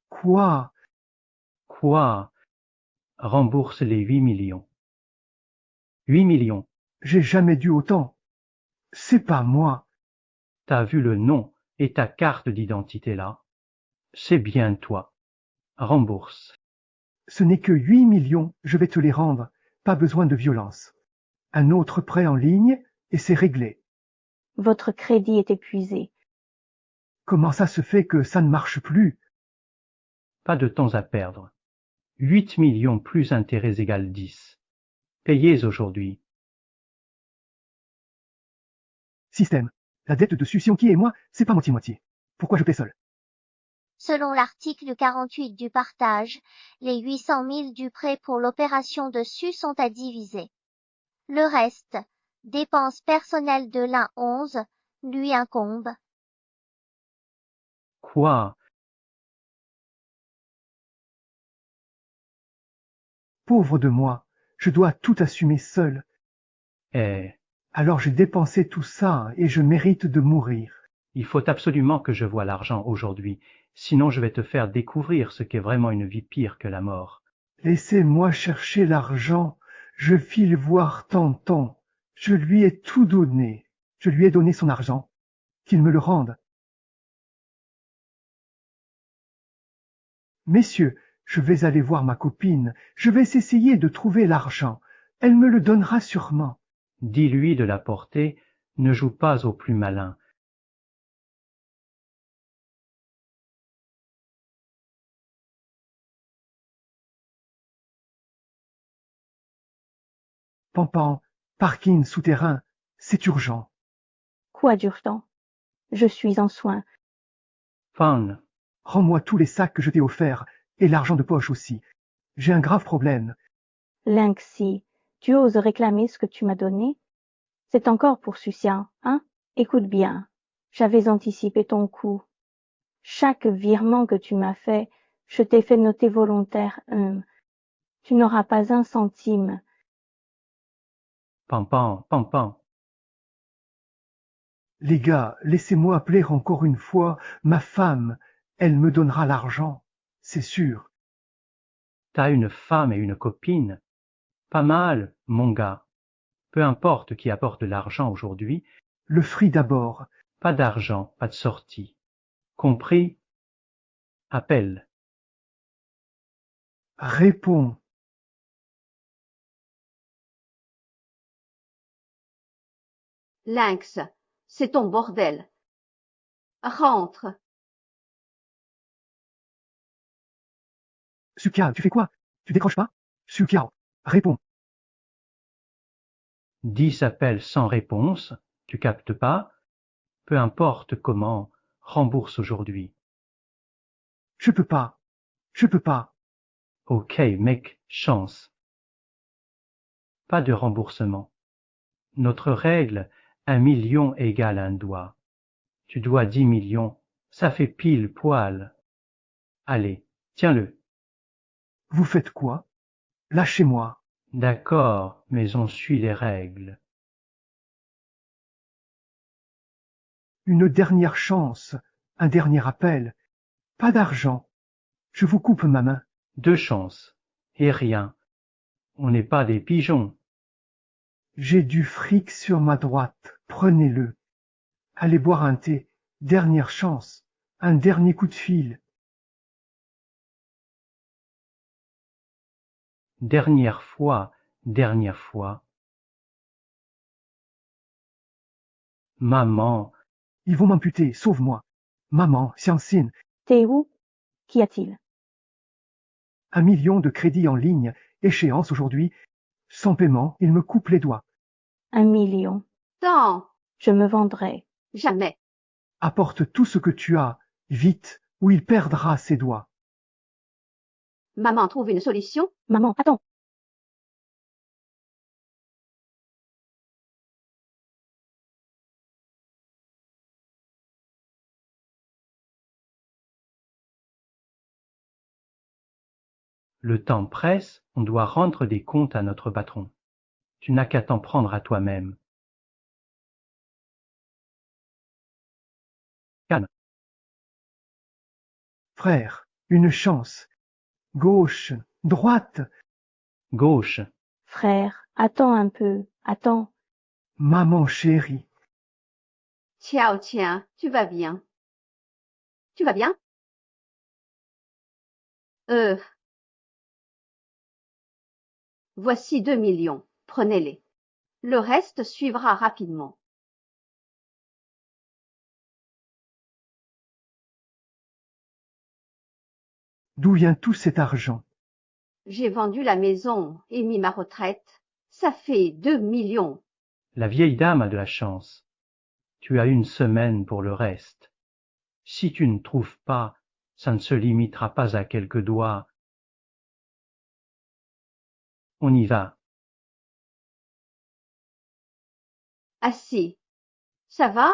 B: Quoi?
F: quoi? Rembourse les 8 millions. 8 millions.
B: J'ai jamais dû autant. C'est pas moi.
F: T'as vu le nom et ta carte d'identité là? C'est bien toi. Rembourse.
B: Ce n'est que 8 millions, je vais te les rendre. Pas besoin de violence. Un autre prêt en ligne, et c'est réglé.
E: Votre crédit est épuisé.
B: Comment ça se fait que ça ne marche plus?
F: Pas de temps à perdre. 8 millions plus intérêts égale 10. Payez aujourd'hui.
B: Système. La dette de Susionki et moi, c'est pas moitié-moitié. Pourquoi je paie seul?
D: Selon l'article 48 du partage, les 800 000 du prêt pour l'opération dessus sont à diviser. Le reste, dépenses personnelles de l'un 11, lui incombe.
F: Quoi?
B: Pauvre de moi, je dois tout assumer seul.
F: Eh,
B: Alors j'ai dépensé tout ça et je mérite de mourir.
F: il faut absolument que je voie l'argent aujourd'hui, sinon je vais te faire découvrir ce qu'est vraiment une vie pire que la mort.
B: Laissez-moi chercher l'argent. Je file voir Tonton. Je lui ai tout donné. Je lui ai donné son argent. Qu'il me le rende. Messieurs, je vais aller voir ma copine. Je vais essayer de trouver l'argent. Elle me le donnera sûrement.
F: Dis-lui de l'apporter, ne joue pas au plus malin.
B: Pampan, parking souterrain, c'est urgent.
E: Quoi d'urgent? Je suis en soins.
F: Fan,
B: Rends-moi tous les sacs que je t'ai offerts, et l'argent de poche aussi. J'ai un grave problème.
E: Lynxie, tu oses réclamer ce que tu m'as donné? C'est encore pour Sucia, hein? Écoute bien. J'avais anticipé ton coup. Chaque virement que tu m'as fait, je t'ai fait noter volontaire Tu n'auras pas un centime.
F: Pan, pan, pan, pan.
B: Les gars, laissez-moi appeler encore une fois ma femme. Elle me donnera l'argent, c'est sûr.
F: T'as une femme et une copine. Pas mal, mon gars. Peu importe qui apporte l'argent aujourd'hui,
B: Le fric d'abord.
F: pas d'argent, pas de sortie. Compris? Appelle.
B: Réponds.
I: Lynx, c'est ton bordel. Rentre.
B: Sukia, tu fais quoi? Tu décroches pas? Sukia, réponds.
F: 10 appels sans réponse, tu captes pas? Peu importe comment, rembourse aujourd'hui.
B: Je peux pas. Je peux pas.
F: Ok, mec, chance. Pas de remboursement. Notre règle, 1 million égale un doigt. Tu dois 10 millions, ça fait pile poil. Allez, tiens-le.
B: Vous faites quoi? Lâchez-moi.
F: D'accord, mais on suit les règles.
B: Une dernière chance. Un dernier appel. Pas d'argent. Je vous coupe ma main.
F: 2 chances. Et rien. On n'est pas des pigeons.
B: J'ai du fric sur ma droite. Prenez-le. Allez boire un thé. Dernière chance. Un dernier coup de fil.
F: Dernière fois, dernière fois. Maman,
B: Ils vont m'amputer. Sauve-moi. Maman, Siancine,
E: T'es où? Qu'y a-t-il?
B: 1 million de crédits en ligne. Échéance aujourd'hui. Sans paiement, ils me coupent les doigts.
E: 1 million.
I: Tant.
E: Je me vendrai.
I: Jamais.
B: Apporte tout ce que tu as. Vite, ou il perdra ses doigts.
I: Maman trouve une solution.
E: Maman, attends.
F: le temps presse, on doit rendre des comptes à notre patron. Tu n'as qu'à t'en prendre à toi-même. Calme.
B: Frère, une chance. Gauche, droite.
F: Gauche.
E: Frère, attends un peu. Attends.
B: Maman chérie.
I: Tiens, tiens, tu vas bien. Tu vas bien? Voici 2 millions. Prenez-les. Le reste suivra rapidement.
B: D'où vient tout cet argent?
I: J'ai vendu la maison et mis ma retraite. Ça fait 2 millions.
F: La vieille dame a de la chance. Tu as 1 semaine pour le reste. Si tu ne trouves pas, ça ne se limitera pas à quelques doigts. On y va.
I: Assis. Ça va?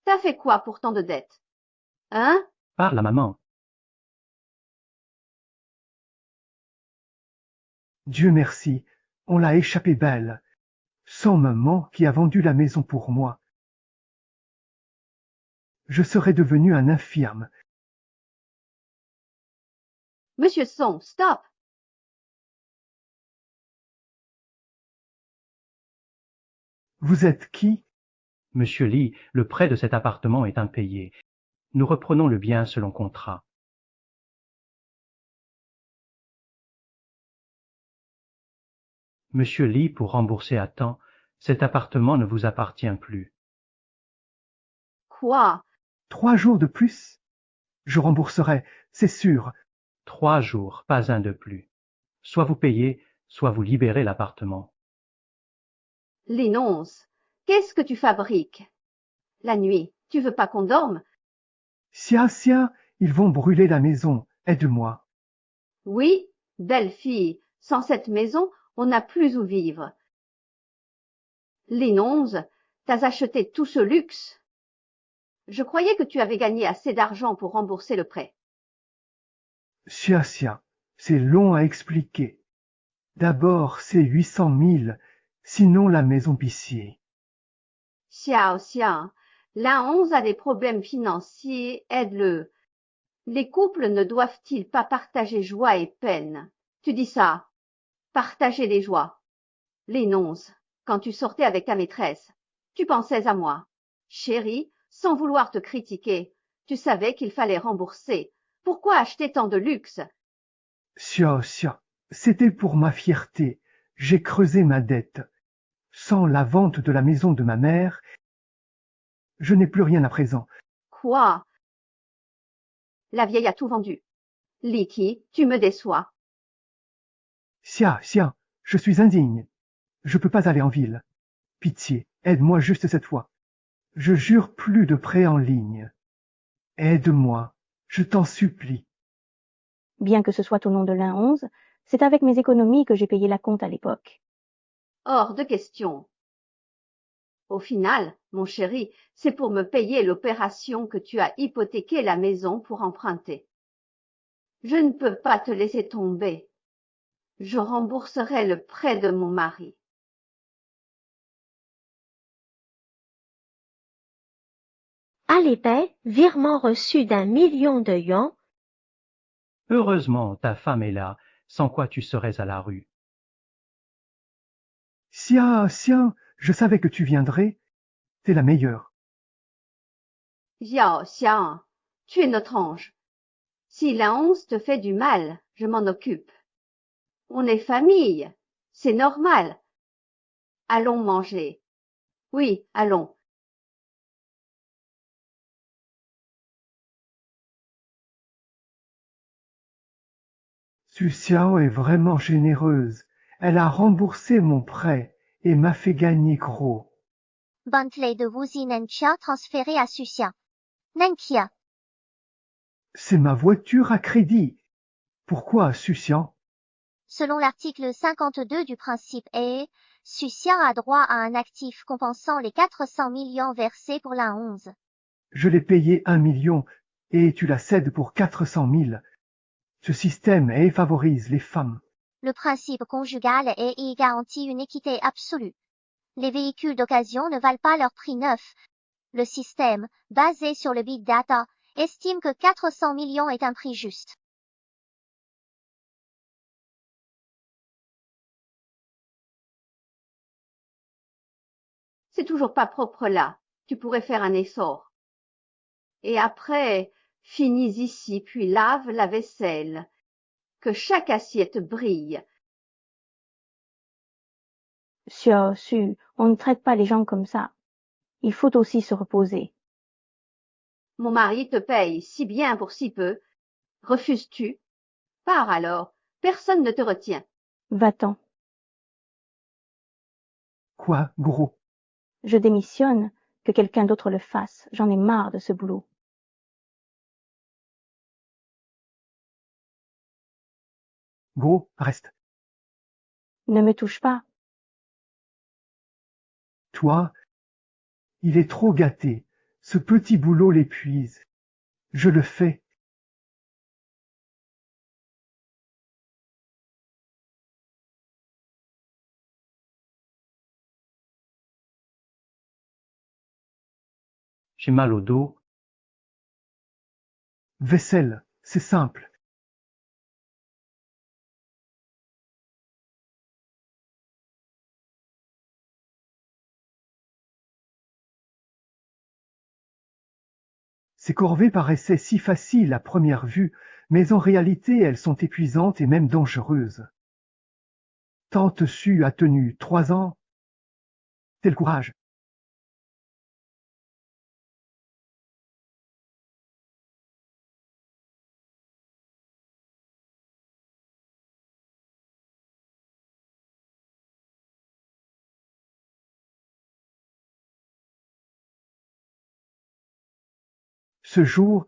I: T'as fait quoi pour tant de dettes? Hein?
F: Parle à maman.
B: Dieu merci, on l'a échappé belle. Sans maman qui a vendu la maison pour moi. Je serais devenu un infirme.
I: Monsieur Song, stop!
B: Vous êtes qui?
F: Monsieur Lee, le prêt de cet appartement est impayé. Nous reprenons le bien selon contrat. Monsieur Lee, pour rembourser à temps, cet appartement ne vous appartient plus.
I: Quoi?
B: 3 jours de plus? Je rembourserai, c'est sûr.
F: 3 jours, pas un de plus. Soit vous payez, soit vous libérez l'appartement.
I: L'énonce. Qu'est-ce que tu fabriques? La nuit, tu veux pas qu'on dorme?
B: Sia, ils vont brûler la maison. Aide-moi.
I: Oui, belle fille, sans cette maison, on n'a plus où vivre. L'énonce, t'as acheté tout ce luxe? Je croyais que tu avais gagné assez d'argent pour rembourser le prêt.
B: Sia, c'est long à expliquer. D'abord, c'est 800 000, sinon la maison Pissier.
I: Xiao Xiang, l'un 11 a des problèmes financiers, aide-le. Les couples ne doivent-ils pas partager joie et peine? Tu dis ça. Partager les joies. Les nonces, quand tu sortais avec ta maîtresse, tu pensais à moi. Chérie, sans vouloir te critiquer, tu savais qu'il fallait rembourser. Pourquoi acheter tant de luxe?
B: Xiao Xia, c'était pour ma fierté. J'ai creusé ma dette. Sans la vente de la maison de ma mère, je n'ai plus rien à présent.
I: Quoi? La vieille a tout vendu. Liki, tu me déçois.
B: Xia, Xia, je suis indigne. Je peux pas aller en ville. Pitié, aide-moi juste cette fois. Je jure plus de prêt en ligne. Aide-moi, je t'en supplie.
E: Bien que ce soit au nom de l'un 11, c'est avec mes économies que j'ai payé la compte à l'époque.
I: Hors de question. Au final, mon chéri, c'est pour me payer l'opération que tu as hypothéqué la maison pour emprunter. Je ne peux pas te laisser tomber. Je rembourserai le prêt de mon mari.
J: Alipay, virement reçu d'1 million de yuans.
F: Heureusement, ta femme est là, sans quoi tu serais à la rue.
B: Xia, Xia, je savais que tu viendrais. T'es la meilleure.
I: Xiao Xiang, tu es notre ange. Si la honte te fait du mal, je m'en occupe. On est famille, c'est normal. Allons manger. Oui, allons.
B: Su Xiao est vraiment généreuse. Elle a remboursé mon prêt et m'a fait gagner gros.
D: Bentley de Wuzi Nenxia transféré à Sucia. Nenxia.
B: C'est ma voiture à crédit. Pourquoi Sucian?
D: Selon l'article 52 du principe E, Sucia a droit à un actif compensant les 400 millions versés pour l'un 11.
B: Je l'ai payé 1 million et tu la cèdes pour 400 000. Ce système favorise les femmes.
D: Le principe conjugal y garantit une équité absolue. Les véhicules d'occasion ne valent pas leur prix neuf. Le système, basé sur le big data, estime que 400 millions est un prix juste.
I: C'est toujours pas propre là. Tu pourrais faire un essor. Et après, finis ici, puis lave la vaisselle. Que chaque assiette brille.
E: Xiao Su, on ne traite pas les gens comme ça. Il faut aussi se reposer.
I: Mon mari te paye si bien pour si peu. Refuses-tu? Pars alors. Personne ne te retient.
E: Va-t'en.
B: Quoi, gros?
E: Je démissionne, que quelqu'un d'autre le fasse. J'en ai marre de ce boulot.
B: Gros, reste.
E: Ne me touche pas.
B: Toi, il est trop gâté. Ce petit boulot l'épuise. Je le fais.
F: J'ai mal au dos.
B: Vaisselle, c'est simple. Ces corvées paraissaient si faciles à première vue, mais en réalité elles sont épuisantes et même dangereuses. Tante Su a tenu 3 ans. C'est le courage. Ce jour,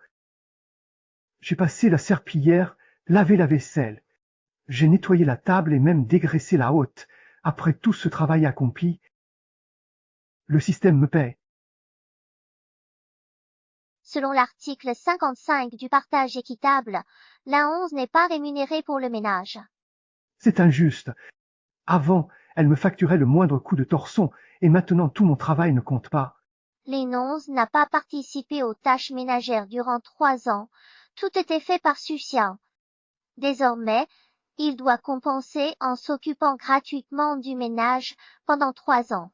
B: j'ai passé la serpillière, lavé la vaisselle. J'ai nettoyé la table et même dégraissé la hotte. Après tout ce travail accompli, le système me paie.
D: Selon l'article 55 du partage équitable, l'un 11 n'est pas rémunéré pour le ménage.
B: C'est injuste. Avant, elle me facturait le moindre coup de torson, et maintenant tout mon travail ne compte pas.
D: Lénonce n'a pas participé aux tâches ménagères durant 3 ans. Tout était fait par Sucia. Désormais, il doit compenser en s'occupant gratuitement du ménage pendant 3 ans.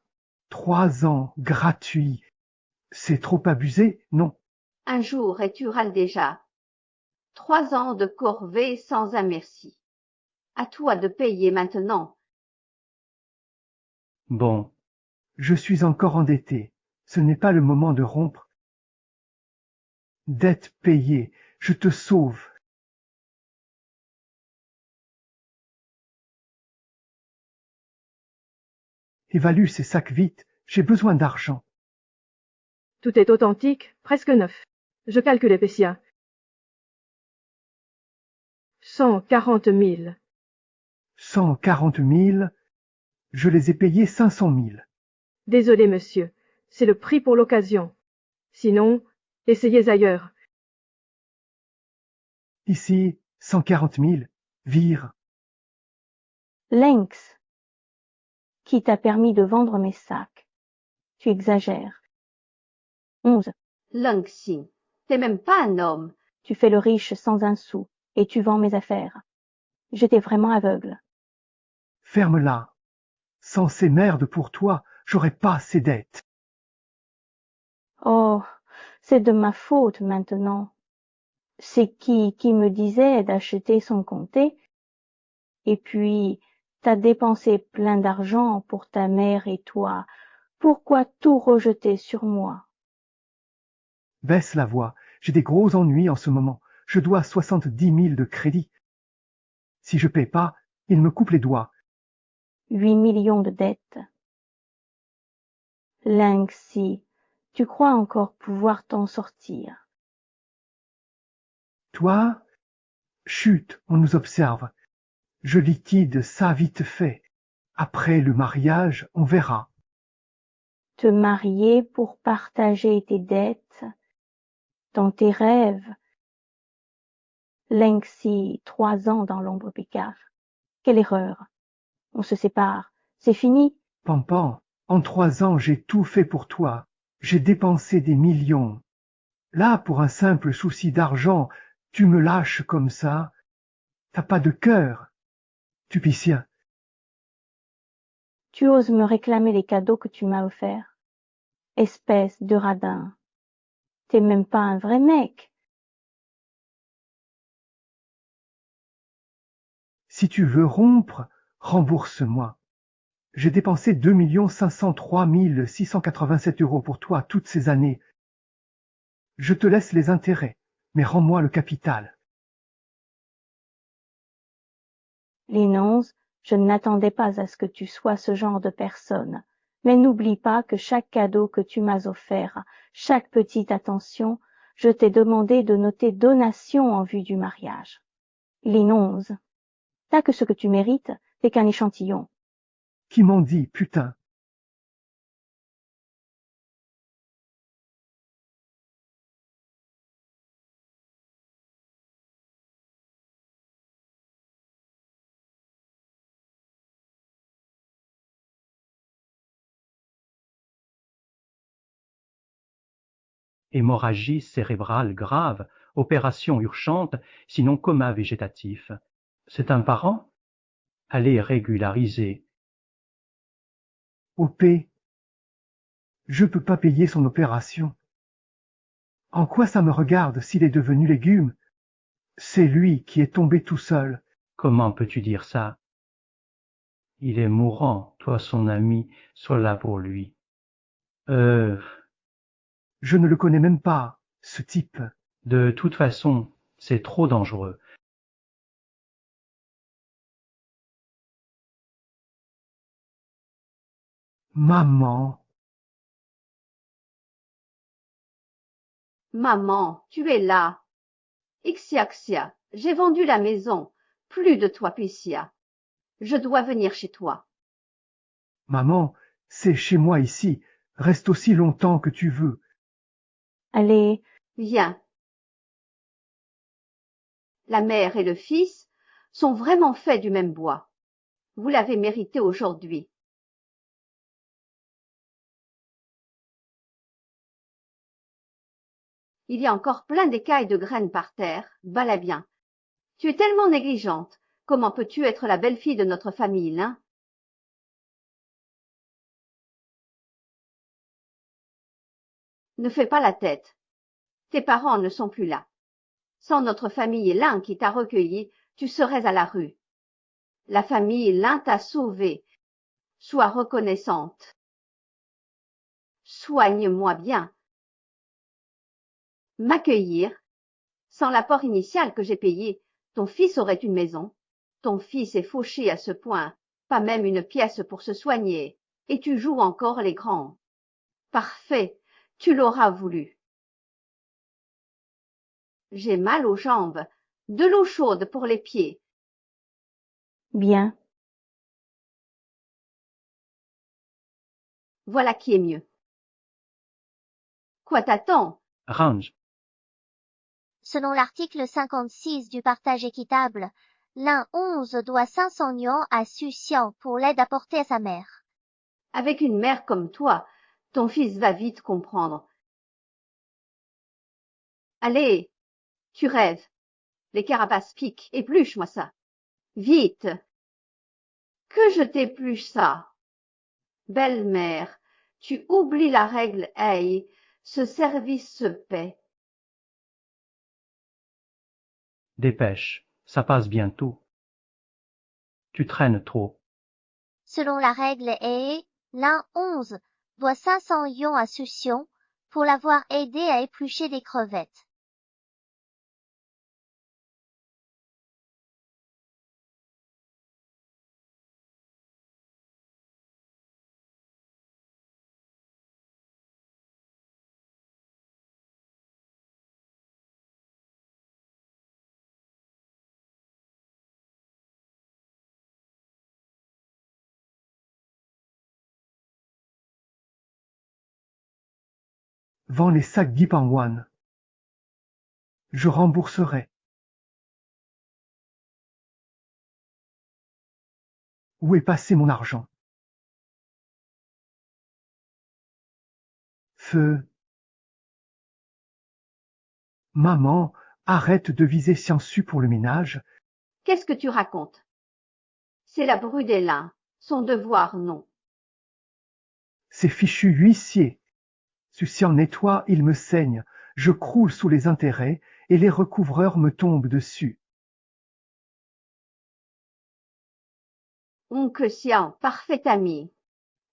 B: 3 ans, gratuit. C'est trop abusé, non?
I: Un jour et tu râles déjà. 3 ans de corvée sans un merci. À toi de payer maintenant.
F: Bon,
B: Je suis encore endetté. Ce n'est pas le moment de rompre. Dette payée, je te sauve. Évalue ces sacs vite, j'ai besoin d'argent.
K: Tout est authentique, presque neuf. Je calcule, Épécia. 140 000.
B: 140 000, je les ai payés 500 000.
K: Désolé, monsieur. C'est le prix pour l'occasion. Sinon, essayez ailleurs.
B: Ici, 140 000, vire.
E: Lynx, qui t'a permis de vendre mes sacs. Tu exagères. 11.
I: Lynxi, t'es même pas un homme.
E: Tu fais le riche sans un sou, et tu vends mes affaires. J'étais vraiment aveugle.
B: Ferme-la. Sans ces merdes pour toi, j'aurais pas ces dettes.
E: Oh, c'est de ma faute maintenant. C'est qui me disait d'acheter son comté, et puis t'as dépensé plein d'argent pour ta mère et toi. Pourquoi tout rejeter sur moi?
B: Baisse la voix, j'ai des gros ennuis en ce moment. Je dois 70 000 de crédit. Si je paie pas, il me coupe les doigts.
E: 8 millions de dettes. Lynxi, tu crois encore pouvoir t'en sortir?
B: Toi? Chut, on nous observe. Je liquide ça vite fait. Après le mariage, on verra.
E: Te marier pour partager tes dettes? Dans tes rêves? Lynxi, 3 ans dans l'ombre Picard. Quelle erreur! On se sépare. C'est fini?
B: Pampan, en 3 ans, j'ai tout fait pour toi. J'ai dépensé des millions. Là, pour un simple souci d'argent, tu me lâches comme ça. T'as pas de cœur. Tupicien.
E: Tu oses me réclamer les cadeaux que tu m'as offerts? Espèce de radin. T'es même pas un vrai mec.
B: Si tu veux rompre, rembourse-moi. J'ai dépensé 2 503 687 € pour toi toutes ces années. Je te laisse les intérêts, mais rends-moi le capital.
E: Lénonce, je n'attendais pas à ce que tu sois ce genre de personne. Mais n'oublie pas que chaque cadeau que tu m'as offert, chaque petite attention, je t'ai demandé de noter donation en vue du mariage. Lénonce, t'as que ce que tu mérites, t'es qu'un échantillon.
B: Qui m'en dit, putain?
F: hémorragie cérébrale grave, opération urgente, sinon coma végétatif. C'est un parent? Allez régulariser.
B: OP. Je peux pas payer son opération. En quoi ça me regarde s'il est devenu légume? C'est lui qui est tombé tout seul.
F: Comment peux-tu dire ça? Il est mourant, toi son ami, sois là pour lui.
B: Je ne le connais même pas, ce type.
F: De toute façon, c'est trop dangereux.
B: Maman.
I: Maman, tu es là. Ixiaxia, j'ai vendu la maison. Plus de toi, Picia. Je dois venir chez toi.
B: Maman, c'est chez moi ici. Reste aussi longtemps que tu veux.
E: Allez,
I: Viens. La mère et le fils sont vraiment faits du même bois. Vous l'avez mérité aujourd'hui. Il y a encore plein d'écailles de graines par terre, bala bien. Tu es tellement négligente. Comment peux-tu être la belle-fille de notre famille, Lin? Ne fais pas la tête. Tes parents ne sont plus là. Sans notre famille Lin qui t'a recueilli, tu serais à la rue. La famille Lin t'a sauvée. Sois reconnaissante. Soigne-moi bien. M'accueillir. Sans l'apport initial que j'ai payé, ton fils aurait une maison. Ton fils est fauché à ce point, pas même une pièce pour se soigner, et tu joues encore les grands. Parfait, tu l'auras voulu. J'ai mal aux jambes, de l'eau chaude pour les pieds.
E: Bien.
I: Voilà qui est mieux. Quoi t'attends?
F: Range.
D: Selon l'article 56 du partage équitable, l'un 11 doit 500 yuans à Su Xiao pour l'aide apportée à sa mère.
I: Avec une mère comme toi, ton fils va vite comprendre. Allez, tu rêves. Les carapaces piquent, épluche-moi ça. Vite. Que je t'épluche ça. Belle-mère, tu oublies la règle Hey, ce service se paie.
F: Dépêche, ça passe bientôt. Tu traînes trop.
D: Selon la règle Hey, l'un 11 doit 500 yuans à Su Xiao pour l'avoir aidé à éplucher des crevettes.
B: Vends les sacs d'Ipanwan. Je rembourserai. Où est passé mon argent? Feu. Maman, arrête de viser Xiansu pour le ménage.
I: Qu'est-ce que tu racontes? C'est la bru des lins. Son devoir, non.
B: Ces fichus huissiers. Sucy en nettoie, il me saigne. Je croule sous les intérêts et les recouvreurs me tombent dessus.
I: Oncle Xiao, parfait ami.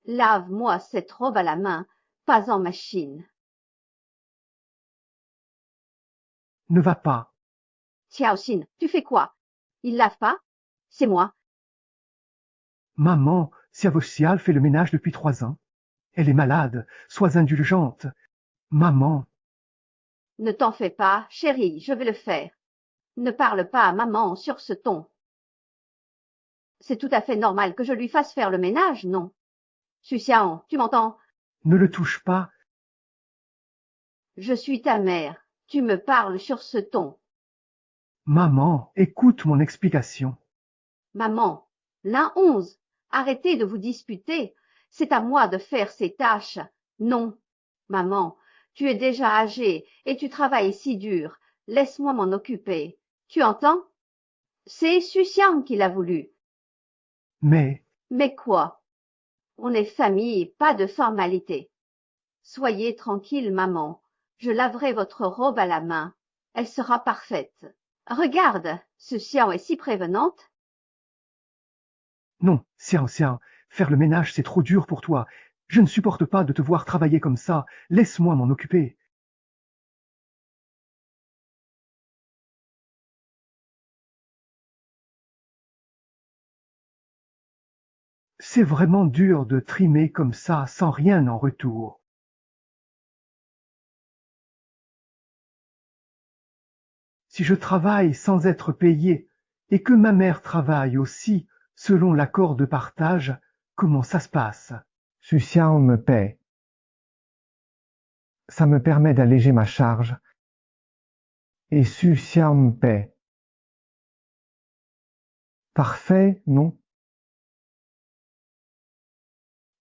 I: Lave-moi cette robe à la main, pas en machine.
B: Ne va pas.
I: Xiaoxin, tu fais quoi? Il lave pas? C'est moi.
B: Maman, Xiaoxial fait le ménage depuis 3 ans. Elle est malade, sois indulgente. Maman.
I: Ne t'en fais pas, chérie, je vais le faire. Ne parle pas à maman sur ce ton. C'est tout à fait normal que je lui fasse faire le ménage, non? Suxian, tu m'entends?
B: Ne le touche pas.
I: Je suis ta mère. Tu me parles sur ce ton.
B: Maman, écoute mon explication.
I: Maman, l'un 11, arrêtez de vous disputer. C'est à moi de faire ces tâches. Non. Maman, tu es déjà âgée et tu travailles si dur. Laisse-moi m'en occuper. Tu entends? C'est Suxian qui l'a voulu.
B: Mais
I: quoi? On est famille, pas de formalité. Soyez tranquille, maman. Je laverai votre robe à la main. Elle sera parfaite. Regarde, ce Xiao est si prévenante.
B: non, Xiao, faire le ménage c'est trop dur pour toi. Je ne supporte pas de te voir travailler comme ça. Laisse-moi m'en occuper. C'est vraiment dur de trimer comme ça sans rien en retour. Si je travaille sans être payé et que ma mère travaille aussi selon l'accord de partage, comment ça se passe?
H: Sucian me paie. Ça me permet d'alléger ma charge. Et Sucian me paie. Parfait, non?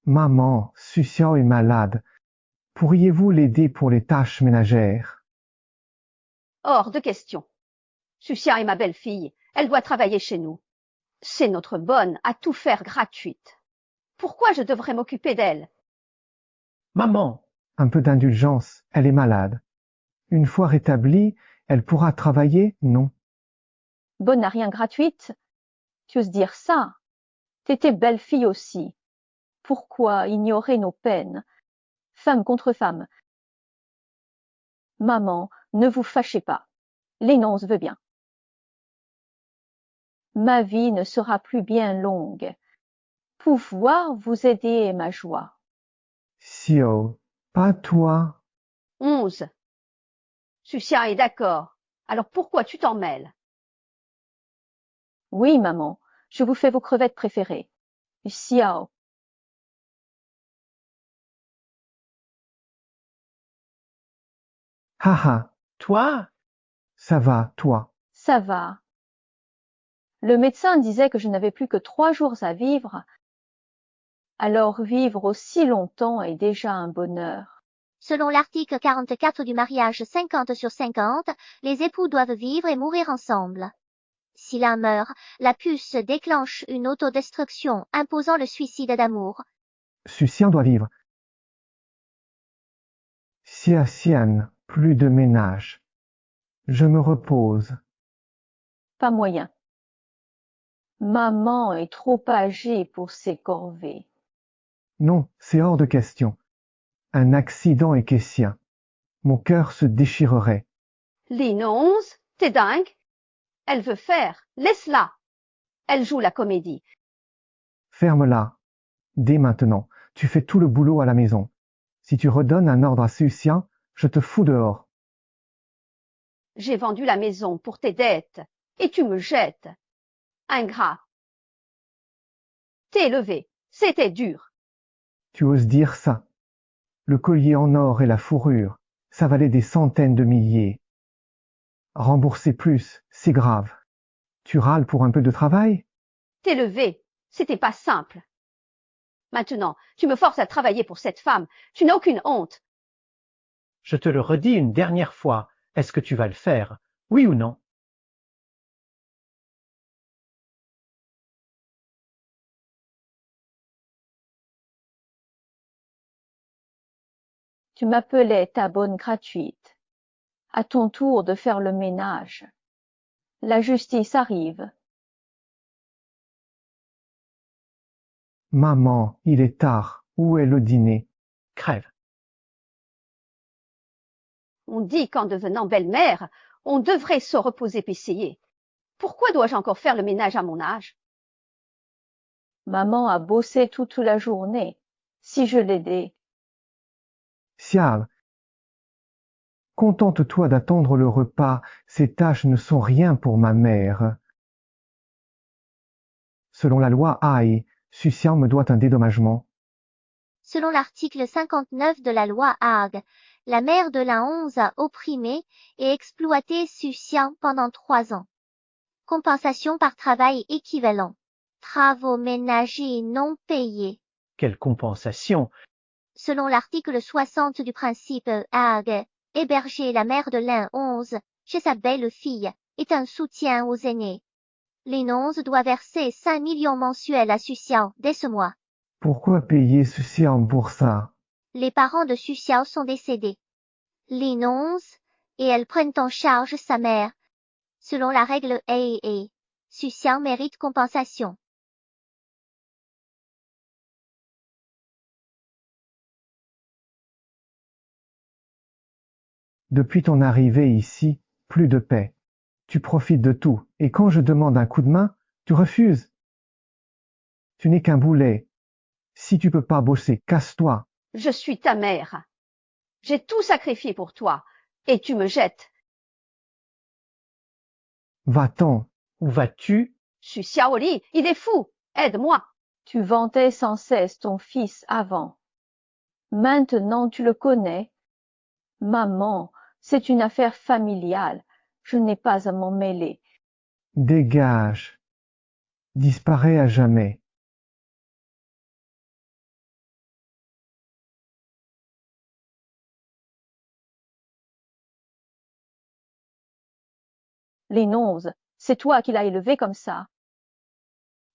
H: Maman, Su Xiao est malade. Pourriez-vous l'aider pour les tâches ménagères?
I: Hors de question. Sucia est ma belle-fille, elle doit travailler chez nous. C'est notre bonne à tout faire gratuite. Pourquoi je devrais m'occuper d'elle?
F: Maman,
H: Un peu d'indulgence, elle est malade. Une fois rétablie, elle pourra travailler, non?
A: Bonne à rien gratuite? Tu oses dire ça? T'étais belle-fille aussi. Pourquoi ignorer nos peines? Femme contre femme. Maman, ne vous fâchez pas. Lénonce veut bien. Ma vie ne sera plus bien longue. Pouvoir vous aider est ma joie.
H: Xiao, pas toi.
I: 11. Sucia est d'accord. Alors pourquoi tu t'en mêles?
A: Oui, maman, je vous fais vos crevettes préférées. Xiao.
H: Haha,
F: toi?
H: ça va, toi.
A: Ça va. Le médecin disait que je n'avais plus que 3 jours à vivre. Alors vivre aussi longtemps est déjà un bonheur.
D: Selon l'article 44 du mariage 50/50, les époux doivent vivre et mourir ensemble. Si l'un meurt, la puce déclenche une autodestruction imposant le suicide d'amour.
H: Su Xian doit vivre. Xia Xian, plus de ménage. Je me repose.
A: Pas moyen. Maman est trop âgée pour ses corvées.
H: Non, c'est hors de question. Un accident est question. Mon cœur se déchirerait.
I: Lénonce, t'es dingue? Elle veut faire, laisse-la. Elle joue la comédie.
H: Ferme-la. Dès maintenant, tu fais tout le boulot à la maison. Si tu redonnes un ordre à Su Xian, je te fous dehors.
I: J'ai vendu la maison pour tes dettes, et tu me jettes. Ingrat. T'es élevé, c'était dur.
H: Tu oses dire ça. Le collier en or et la fourrure, ça valait des centaines de milliers. Rembourser plus, c'est grave. Tu râles pour un peu de travail?
I: T'es élevé, c'était pas simple. Maintenant, tu me forces à travailler pour cette femme. Tu n'as aucune honte.
F: Je te le redis une dernière fois. Est-ce que tu vas le faire? Oui ou non?
A: Tu m'appelais ta bonne gratuite. À ton tour de faire le ménage. La justice arrive.
H: Maman, il est tard. Où est le dîner?
F: Crève.
I: On dit qu'en devenant belle-mère, on devrait se reposer puis essayer. Pourquoi dois-je encore faire le ménage à mon âge?
A: Maman a bossé toute la journée. Si je l'aidais.
H: Xiao, contente-toi d'attendre le repas, ces tâches ne sont rien pour ma mère. Selon la loi Ai, Su Xian me doit un dédommagement.
D: Selon l'article 59 de la loi Hague, la mère de la 11 a opprimé et exploité Su Xian pendant 3 ans. Compensation par travail équivalent. Travaux ménagers non payés.
F: Quelle compensation!
D: Selon l'article 60 du principe Hague, héberger la mère de l'un 11 chez sa belle-fille est un soutien aux aînés. Lénonce doit verser 5 millions mensuels à Su Xiao dès ce mois.
H: Pourquoi payer Su Xian pour ça?
D: Les parents de Su Xiao sont décédés. Lénonce et elles prennent en charge sa mère. Selon la règle AAA, Su Xiao mérite compensation.
H: Depuis ton arrivée ici, plus de paix. Tu profites de tout, et quand je demande un coup de main, tu refuses. Tu n'es qu'un boulet. Si tu peux pas bosser, casse-toi.
I: Je suis ta mère. J'ai tout sacrifié pour toi, et tu me jettes.
H: Va-t'en.
F: Où vas-tu?
I: Su Xiaoli, il est fou. Aide-moi.
A: Tu vantais sans cesse ton fils avant. Maintenant tu le connais. Maman, c'est une affaire familiale. Je n'ai pas à m'en mêler.
H: Dégage. Disparais à jamais.
A: Les 11, c'est toi qui l'as élevé comme ça.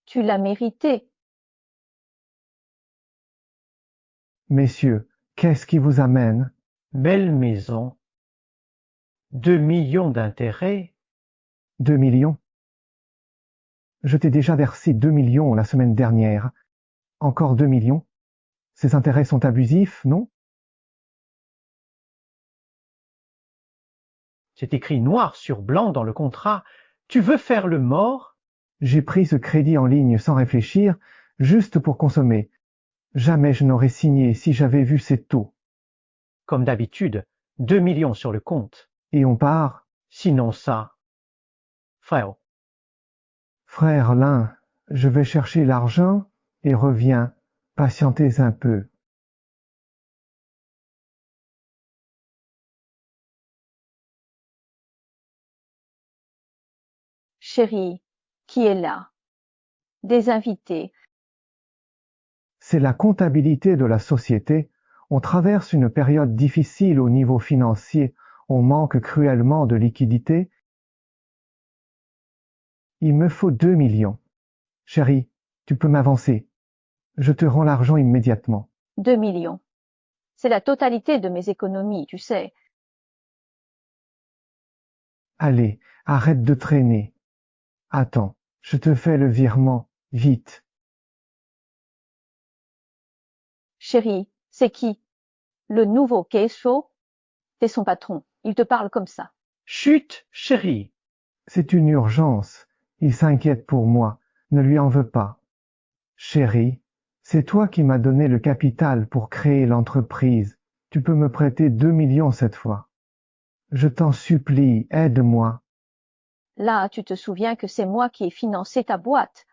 A: Tu l'as mérité.
H: Messieurs, qu'est-ce qui vous amène?
F: Belle maison. 2 millions d'intérêts.
H: 2 millions? Je t'ai déjà versé 2 millions la semaine dernière. Encore 2 millions? Ces intérêts sont abusifs, non?
F: C'est écrit noir sur blanc dans le contrat. Tu veux faire le mort?
H: J'ai pris ce crédit en ligne sans réfléchir, juste pour consommer. Jamais je n'aurais signé si j'avais vu ces taux.
F: Comme d'habitude, 2 millions sur le compte.
H: Et on part?
F: Sinon ça. Frère,
H: Frère Lin, je vais chercher l'argent et reviens. Patientez un peu.
A: Chérie, qui est là? Des invités.
H: C'est la comptabilité de la société. On traverse une période difficile au niveau financier. On manque cruellement de liquidités. Il me faut 2 millions. Chérie, tu peux m'avancer. Je te rends l'argent immédiatement.
A: 2 millions. C'est la totalité de mes économies, tu sais.
H: Allez, arrête de traîner. Attends, je te fais le virement, vite.
A: Chérie, c'est qui? Le nouveau Keisho? T'es son patron. Il te parle comme ça.
F: chut, chérie.
H: C'est une urgence. Il s'inquiète pour moi. Ne lui en veux pas. Chérie, c'est toi qui m'as donné le capital pour créer l'entreprise. Tu peux me prêter 2 millions cette fois. Je t'en supplie, aide-moi.
A: Là, tu te souviens que c'est moi qui ai financé ta boîte.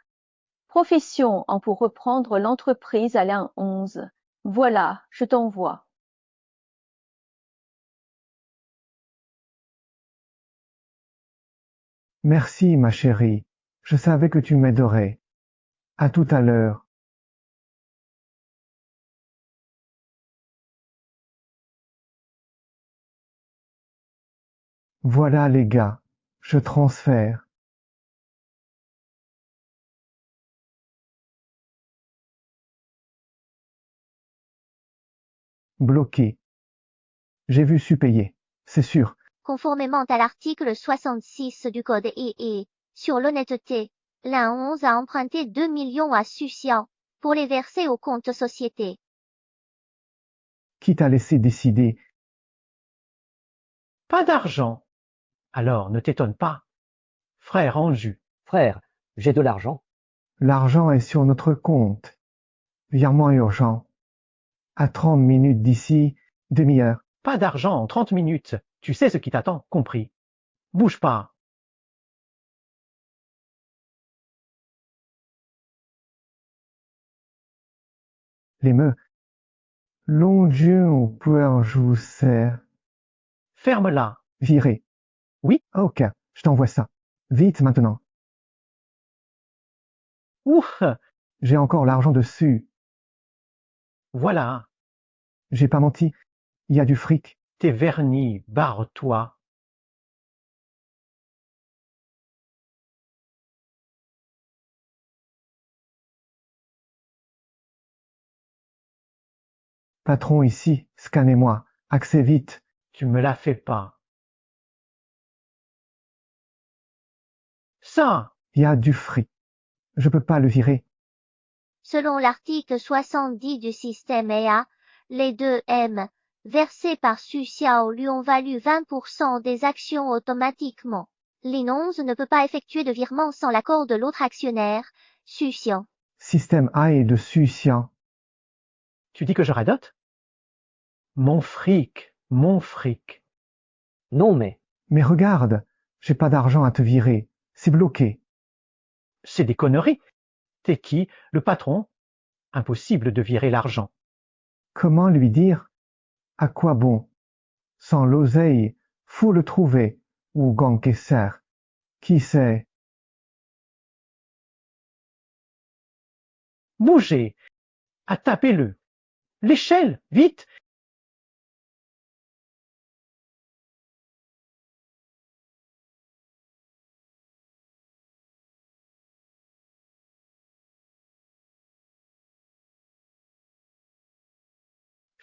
A: Profession en pour reprendre l'entreprise à l'an 11. Voilà, je t'envoie.
H: Merci, ma chérie. Je savais que tu m'aiderais. À tout à l'heure. Voilà les gars. Je transfère. Bloqué. J'ai vu suppayer. C'est sûr.
D: Conformément à l'article 66 du Code EE, sur l'honnêteté, l'un 11 a emprunté 2 millions à Sucia pour les verser au compte société.
H: Qui t'a laissé décider?
F: Pas d'argent. Alors ne t'étonne pas. Frère Anju.
L: Frère, j'ai de l'argent.
H: L'argent est sur notre compte. Virement urgent. À 30 minutes d'ici, demi-heure.
F: Pas d'argent en 30 minutes. Tu sais ce qui t'attend, compris. Bouge pas.
H: Les me. Long Dieu au puer je vous sers.
F: Ferme-la.
H: Viré.
F: Oui.
H: Ok, je t'envoie ça. Vite maintenant.
F: Ouf.
H: J'ai encore l'argent dessus.
F: Voilà.
H: J'ai pas menti. Il y a du fric.
F: T'es verni. Barre-toi.
H: Patron ici, scannez-moi. Accès vite.
F: Tu me la fais pas. Ça.
H: Il y a du fric. Je peux pas le virer.
D: Selon l'article 70 du système EA, les 2 M versés par Suciao lui ont valu 20% des actions automatiquement. L'In11 ne peut pas effectuer de virement sans l'accord de l'autre actionnaire, Suciao.
H: Système A et de Sucian.
F: Tu dis que je radote? Mon fric. Mon fric.
L: Non mais.
H: Mais regarde, j'ai pas d'argent à te virer. C'est bloqué.
F: C'est des conneries. T'es qui? Le patron? Impossible de virer l'argent.
H: Comment lui dire? À quoi bon? Sans l'oseille, faut le trouver. Ou Gankesser. Qui sait?
F: Bougez. Attapez-le. L'échelle, vite.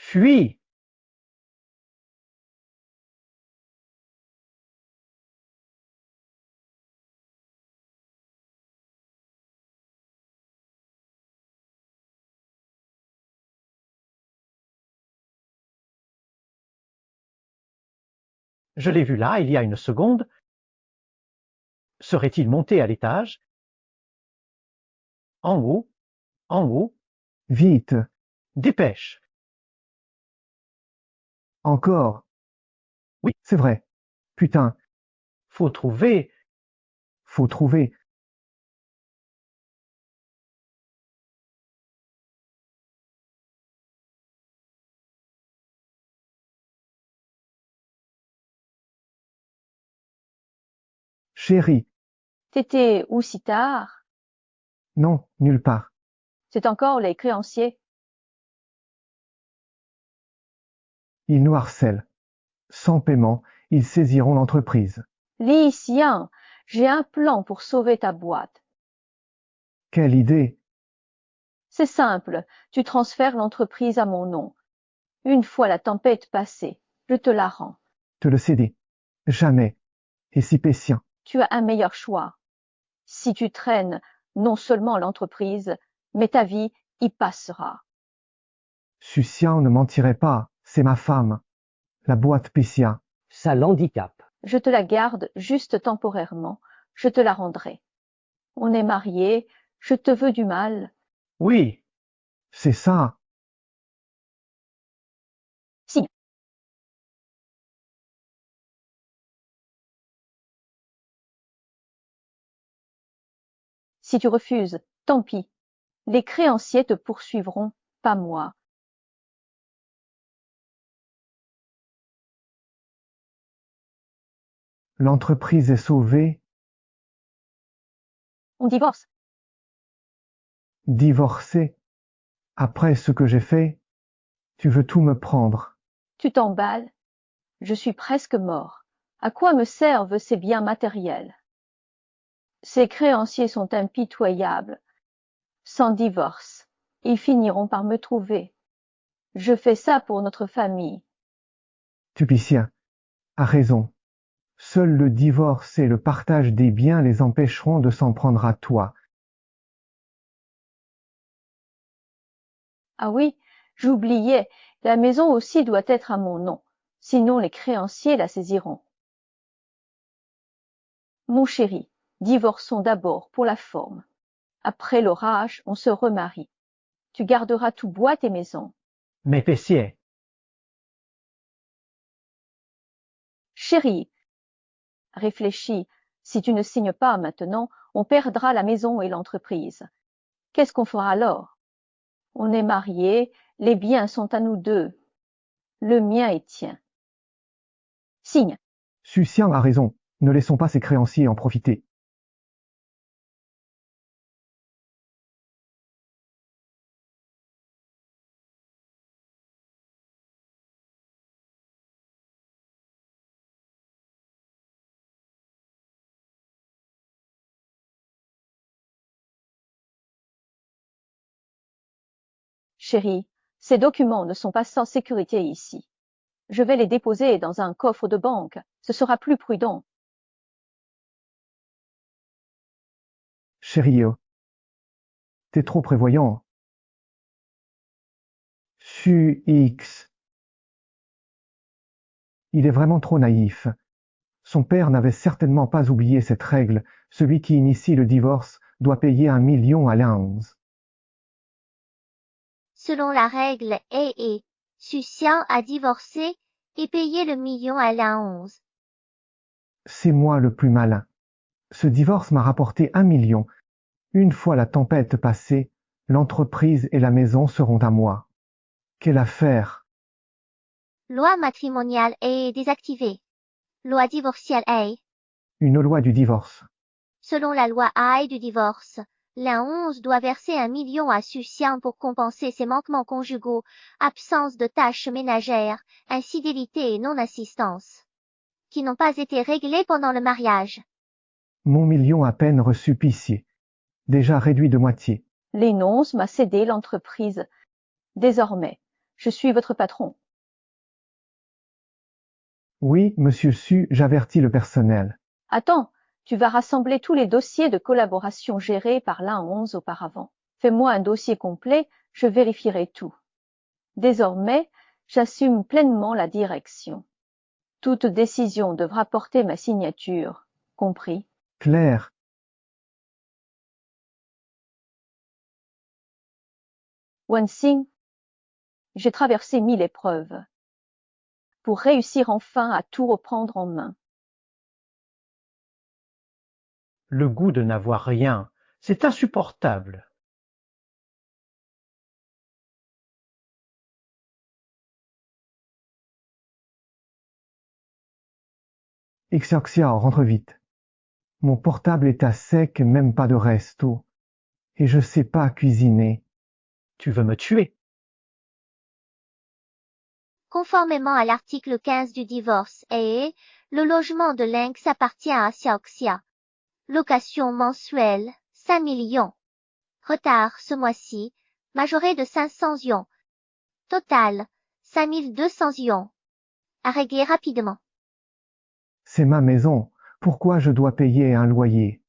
F: Fuis! Je l'ai vu là, il y a une seconde. Serait-il monté à l'étage? En haut, en haut.
H: Vite,
F: Dépêche!
H: encore.
F: Oui.
H: C'est vrai. Putain,
F: Faut trouver.
H: faut trouver. Chérie,
A: T'étais où si tard?
H: non, nulle part.
A: C'est encore les créanciers.
H: Ils nous harcèlent. Sans paiement, ils saisiront l'entreprise.
A: Lucien, j'ai un plan pour sauver ta boîte.
H: Quelle idée!
A: C'est simple, tu transfères l'entreprise à mon nom. Une fois la tempête passée, je te la rends.
H: Te le céder. Jamais. Et si Pétien.
A: Tu as un meilleur choix. Si tu traînes, non seulement l'entreprise, mais ta vie y passera.
H: Sucien ne mentirait pas, c'est ma femme. La boîte Pétia.
L: Ça l'handicape.
A: Je te la garde juste temporairement, je te la rendrai. On est mariés, je te veux du mal.
F: Oui,
H: C'est ça.
A: Signe. Si tu refuses, tant pis. Les créanciers te poursuivront, pas moi.
H: L'entreprise est sauvée.
A: On divorce.
H: Divorcée. Après ce que j'ai fait, tu veux tout me prendre.
A: Tu t'emballes. Je suis presque mort. À quoi me servent ces biens matériels? Ces créanciers sont impitoyables. Sans divorce, ils finiront par me trouver. Je fais ça pour notre famille.
H: Tupicien a raison. Seul le divorce et le partage des biens les empêcheront de s'en prendre à toi.
A: Ah oui, j'oubliais, la maison aussi doit être à mon nom, sinon les créanciers la saisiront. Mon chéri, divorçons d'abord pour la forme. Après l'orage, on se remarie. Tu garderas tout boîte et maison.
F: mais Pessier,
A: Chéri, réfléchis, si tu ne signes pas maintenant, on perdra la maison et l'entreprise. Qu'est-ce qu'on fera alors? On est mariés, les biens sont à nous deux. Le mien est tien. Signe.
H: Sucien a raison. Ne laissons pas ces créanciers en profiter.
A: Chéri, ces documents ne sont pas sans sécurité ici. Je vais les déposer dans un coffre de banque. Ce sera plus prudent.
H: Chérie, t'es trop prévoyant. X. Il est vraiment trop naïf. Son père n'avait certainement pas oublié cette règle. Celui qui initie le divorce doit payer 1 million à l'A11.
D: Selon la règle A, Sucien a divorcé et payé le million à l'A11.
H: C'est moi le plus malin. Ce divorce m'a rapporté 1 million. Une fois la tempête passée, l'entreprise et la maison seront à moi. Quelle affaire!
D: Loi matrimoniale A désactivée. Loi divorcielle A.
H: Une loi du divorce.
D: Selon la loi A du divorce, l'A11 doit verser 1 million à Sucien pour compenser ses manquements conjugaux, absence de tâches ménagères, infidélité et non-assistance, qui n'ont pas été réglés pendant le mariage.
H: Mon million à peine reçu picier. Déjà réduit de moitié.
A: L'énonce m'a cédé l'entreprise. Désormais, Je suis votre patron.
H: Oui, monsieur Su, j'avertis le personnel.
A: Attends, tu vas rassembler tous les dossiers de collaboration gérés par l'un 11 auparavant. Fais-moi un dossier complet, je vérifierai tout. Désormais, j'assume pleinement la direction. Toute décision devra porter ma signature, compris?
H: Claire.
A: Wen-Sing, j'ai traversé 1000 épreuves pour réussir enfin à tout reprendre en main.
F: Le goût de n'avoir rien, c'est insupportable.
H: Exorcia, rentre vite. Mon portable est à sec, même pas de resto. Et je sais pas cuisiner.
F: Tu veux me tuer?
D: Conformément à l'article 15 du divorce et le logement de Lynx appartient à Xiaoxia. Location mensuelle, 5 millions. Retard ce mois-ci, majoré de 500 yuans. Total, 5200 yuans. À régler rapidement.
H: C'est ma maison. Pourquoi je dois payer un loyer?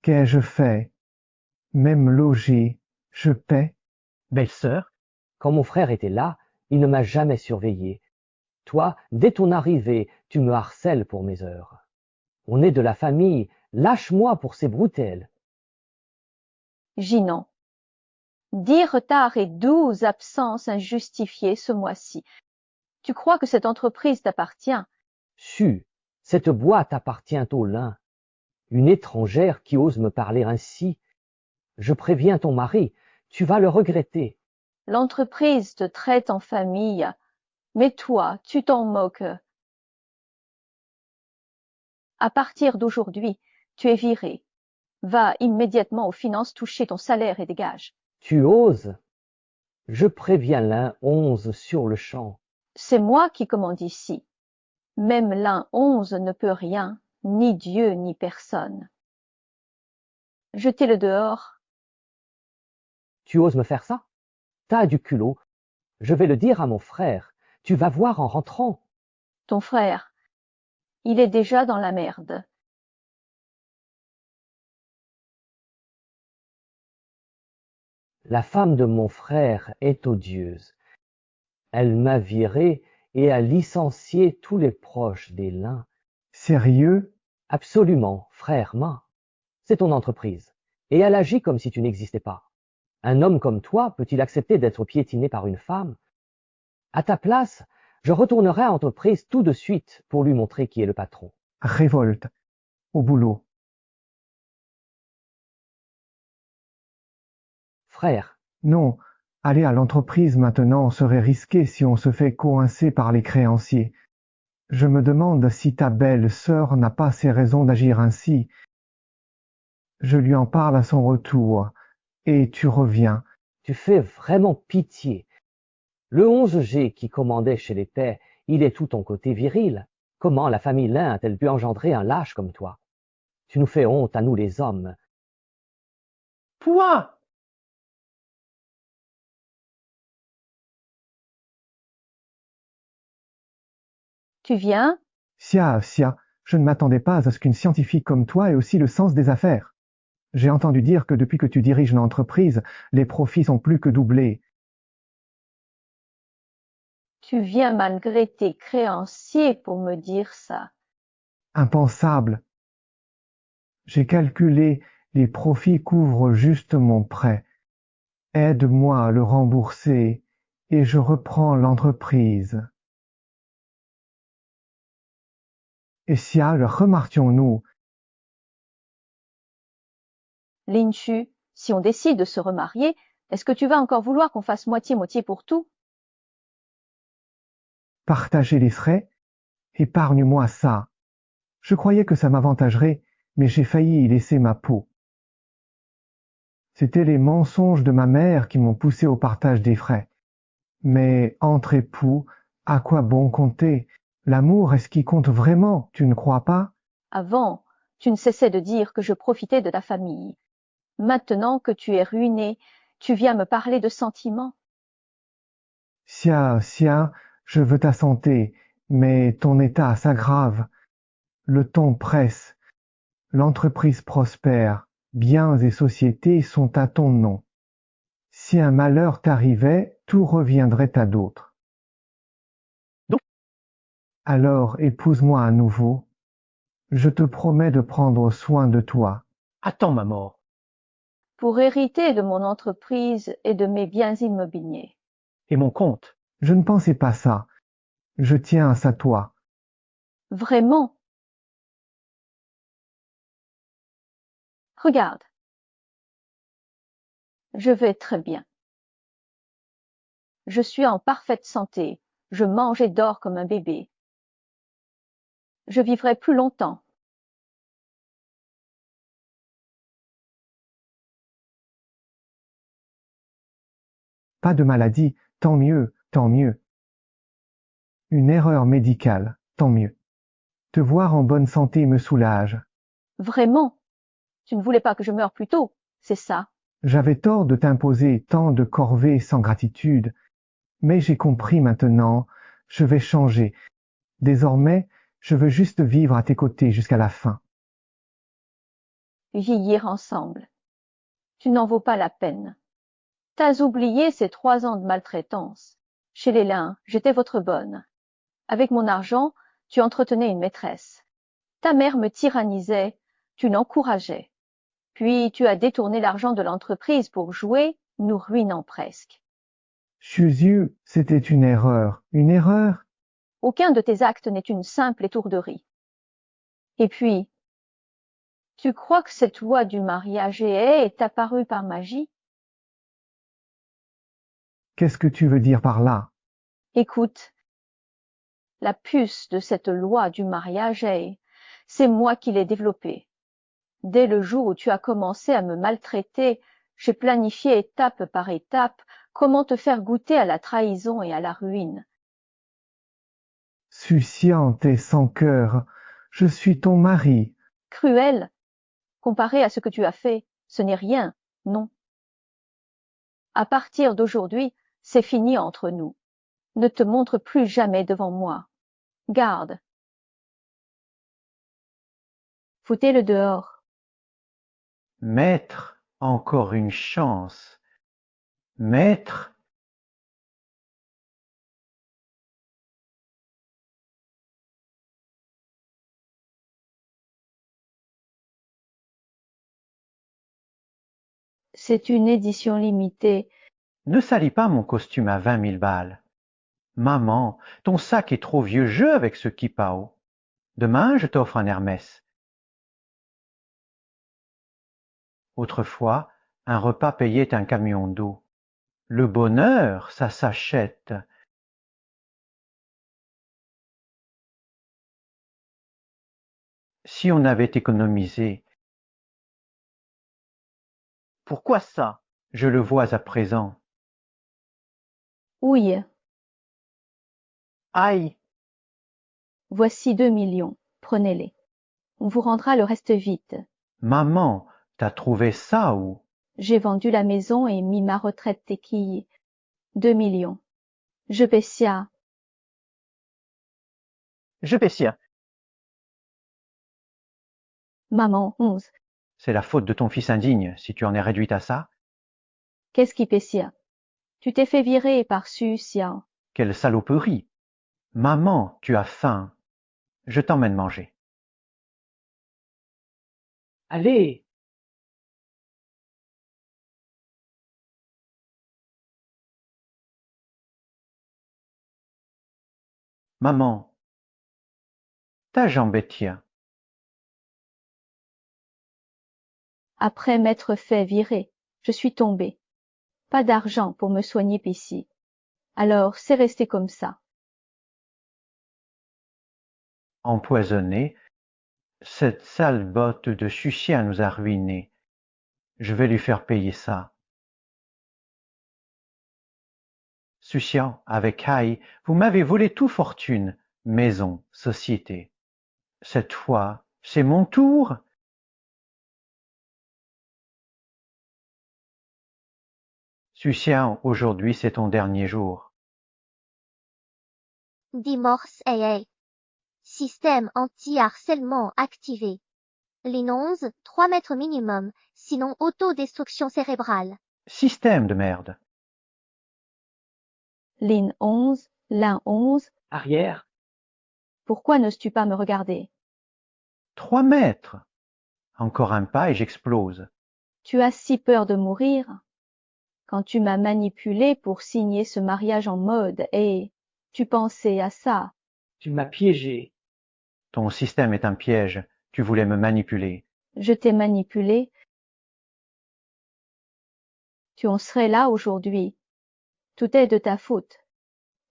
H: Qu'ai-je fait? Même logé, je paie.
F: Belle-sœur,
L: Quand mon frère était là, il ne m'a jamais surveillé. Toi, dès ton arrivée, tu me harcèles pour mes heures. On est de la famille, lâche-moi pour ces broutelles.
A: Jinan. 10 retards et 12 absences injustifiées ce mois-ci. Tu crois que cette entreprise t'appartient?
L: Su, cette boîte appartient au lin. Une étrangère qui ose me parler ainsi. Je préviens ton mari, tu vas le regretter.
A: L'entreprise te traite en famille, mais toi, tu t'en moques. À partir d'aujourd'hui, tu es viré. Va immédiatement aux finances toucher ton salaire et dégage.
L: Tu oses? Je préviens l'un 11 sur le champ.
A: C'est moi qui commande ici. Même l'un 11 ne peut rien, ni Dieu ni personne. Jetez-le dehors.
L: Tu oses me faire ça? T'as du culot. Je vais le dire à mon frère. Tu vas voir en rentrant.
A: Ton frère, il est déjà dans la merde.
L: La femme de mon frère est odieuse. Elle m'a viré et a licencié tous les proches des lins.
H: Sérieux?
L: Absolument, frère Ma. C'est ton entreprise. Et elle agit comme si tu n'existais pas. Un homme comme toi peut-il accepter d'être piétiné par une femme? À ta place, je retournerai à l'entreprise tout de suite pour lui montrer qui est le patron.
H: Révolte. Au boulot.
L: Frère,
H: Non, aller à l'entreprise maintenant serait risqué si on se fait coincer par les créanciers. Je me demande si ta belle-sœur n'a pas ses raisons d'agir ainsi. Je lui en parle à son retour. Et tu reviens.
L: tu fais vraiment pitié. Le 11G qui commandait chez les Tais, il est tout ton côté viril. Comment la famille Lin a-t-elle pu engendrer un lâche comme toi? Tu nous fais honte à nous les hommes.
F: Pouah!
A: Tu viens?
H: Sia, je ne m'attendais pas à ce qu'une scientifique comme toi ait aussi le sens des affaires. J'ai entendu dire que depuis que tu diriges l'entreprise, les profits sont plus que doublés.
A: Tu viens malgré tes créanciers pour me dire ça.
H: Impensable. J'ai calculé, les profits couvrent juste mon prêt. Aide-moi à le rembourser et je reprends l'entreprise. Et Sia, remarquions-nous,
A: Lin Chu, si on décide de se remarier, est-ce que tu vas encore vouloir qu'on fasse moitié-moitié pour tout?
H: partager les frais? Épargne-moi ça. Je croyais que ça m'avantagerait, mais j'ai failli y laisser ma peau. C'étaient les mensonges de ma mère qui m'ont poussé au partage des frais. Mais entre époux, à quoi bon compter? L'amour est ce qui compte vraiment, tu ne crois pas?
A: Avant, tu ne cessais de dire que je profitais de ta famille. Maintenant que tu es ruiné, Tu viens me parler de sentiments.
H: Sia, je veux ta santé, mais ton état s'aggrave. Le temps presse. L'entreprise prospère. Biens et sociétés sont à ton nom. Si un malheur t'arrivait, tout reviendrait à d'autres. Alors épouse-moi à nouveau. Je te promets de prendre soin de toi.
F: Attends ma mort.
A: Pour hériter de mon entreprise et de mes biens immobiliers.
F: Et mon compte?
H: Je ne pensais pas ça. Je tiens à ça toi.
A: Vraiment? Regarde. Je vais très bien. Je suis en parfaite santé. Je mange et dors comme un bébé. Je vivrai plus longtemps.
H: Pas de maladie, tant mieux, tant mieux. Une erreur médicale, tant mieux. Te voir en bonne santé me soulage.
A: Vraiment? Tu ne voulais pas que je meure plus tôt, c'est ça?
H: J'avais tort de t'imposer tant de corvées sans gratitude, mais j'ai compris maintenant, je vais changer. Désormais, je veux juste vivre à tes côtés jusqu'à la fin.
A: Vieillir ensemble. Tu n'en vaux pas la peine. T'as oublié ces 3 ans de maltraitance. Chez les Lin, j'étais votre bonne. Avec mon argent, tu entretenais une maîtresse. Ta mère me tyrannisait, tu l'encourageais. Puis tu as détourné l'argent de l'entreprise pour jouer, nous ruinant presque.
H: Chuzieu, c'était une erreur. Une erreur?
A: Aucun de tes actes n'est une simple étourderie. Et puis, tu crois que cette loi du mariage est apparue par magie?
H: Qu'est-ce que tu veux dire par là?
A: Écoute, la puce de cette loi du mariage c'est moi qui l'ai développée. Dès le jour où tu as commencé à me maltraiter, j'ai planifié étape par étape comment te faire goûter à la trahison et à la ruine.
H: Succiante et sans cœur, je suis ton mari.
A: Cruel, comparé à ce que tu as fait, ce n'est rien, non. À partir d'aujourd'hui, c'est fini entre nous. Ne te montre plus jamais devant moi. Garde. Foutez-le dehors.
F: Maître, encore une chance. Maître.
A: C'est une édition limitée.
F: Ne salis pas mon costume à 20 000 balles. Maman, ton sac est trop vieux jeu avec ce kipao. Demain, je t'offre un Hermès. Autrefois, un repas payait un camion d'eau. Le bonheur, ça s'achète. Si on avait économisé. Pourquoi ça? Je le vois à présent.
A: Ouille.
F: Aïe!
A: Voici 2 millions. Prenez-les. On vous rendra le reste vite.
F: Maman, t'as trouvé ça où?
A: J'ai vendu la maison et mis ma retraite tequille. 2 millions. Je Bessia.
F: Je Bessia.
A: Maman, 11.
F: C'est la faute de ton fils indigne, si tu en es réduite à ça.
A: Qu'est-ce qui Bessia? Tu t'es fait virer par Sucia.
F: Quelle saloperie! Maman, tu as faim. Je t'emmène manger.
L: Allez!
F: Maman, ta jambe tient.
A: Après m'être fait virer, je suis tombée. Pas d'argent pour me soigner ici. Alors c'est resté comme ça.
F: Empoisonnée, cette sale botte de Suchien nous a ruinés. Je vais lui faire payer ça. Suchien, avec Haï, vous m'avez volé tout fortune, maison, société. Cette fois, c'est mon tour. Sucia, aujourd'hui c'est ton dernier jour.
D: Dit Morse AA. Système anti-harcèlement activé. Ligne 11, 3 mètres minimum, sinon autodestruction cérébrale.
F: Système de merde.
A: Ligne 11, Lin 11.
L: Arrière.
A: Pourquoi n'oses-tu pas me regarder?
F: 3 mètres. Encore un pas et j'explose.
A: Tu as si peur de mourir? Quand tu m'as manipulé pour signer ce mariage en mode et tu pensais à ça.
L: Tu m'as piégé.
F: Ton système est un piège. Tu voulais me manipuler.
A: Je t'ai manipulé. Tu en serais là aujourd'hui. Tout est de ta faute.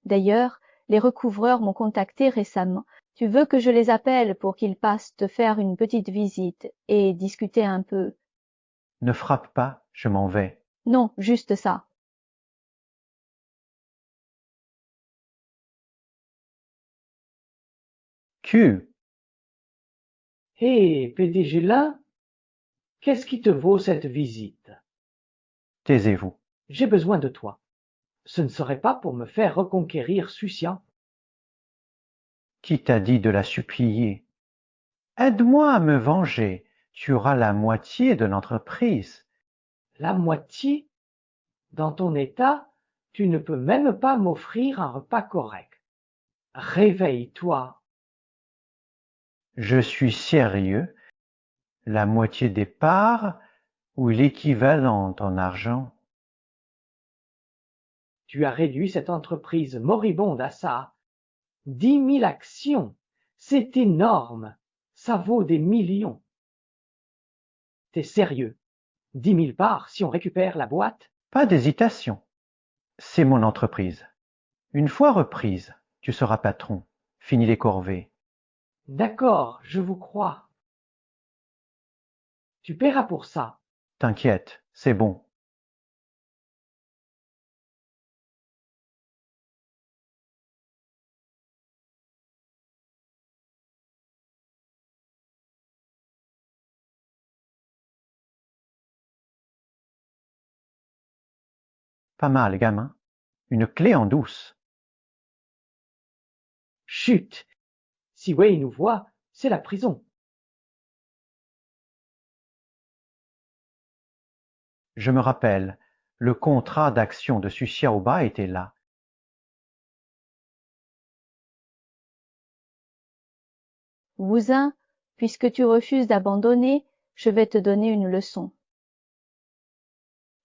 A: D'ailleurs, les recouvreurs m'ont contacté récemment. Tu veux que je les appelle pour qu'ils passent te faire une petite visite et discuter un peu?
F: Ne frappe pas, je m'en vais.
A: Non, juste ça.
F: Q.
L: Hé, PDG là, qu'est-ce qui te vaut cette visite?
F: Taisez-vous.
L: J'ai besoin de toi. Ce ne serait pas pour me faire reconquérir Sucia.
F: Qui t'a dit de la supplier? Aide-moi à me venger. Tu auras la moitié de l'entreprise.
L: La moitié? Dans ton état, tu ne peux même pas m'offrir un repas correct. Réveille-toi.
F: Je suis sérieux. La moitié des parts ou l'équivalent en argent.
L: Tu as réduit cette entreprise moribonde à ça. 10 000 actions. C'est énorme. Ça vaut des millions. T'es sérieux? 10 000 parts si on récupère la boîte?
F: Pas d'hésitation. C'est mon entreprise. Une fois reprise, tu seras patron. Fini les corvées.
L: D'accord, je vous crois. Tu paieras pour ça.
F: T'inquiète, c'est bon. Pas mal, gamin. Une clé en douce.
L: Chut! Si Wei nous voit, c'est la prison.
F: Je me rappelle, le contrat d'action de Sucia-Oba était là.
A: Wuzin, puisque tu refuses d'abandonner, je vais te donner une leçon.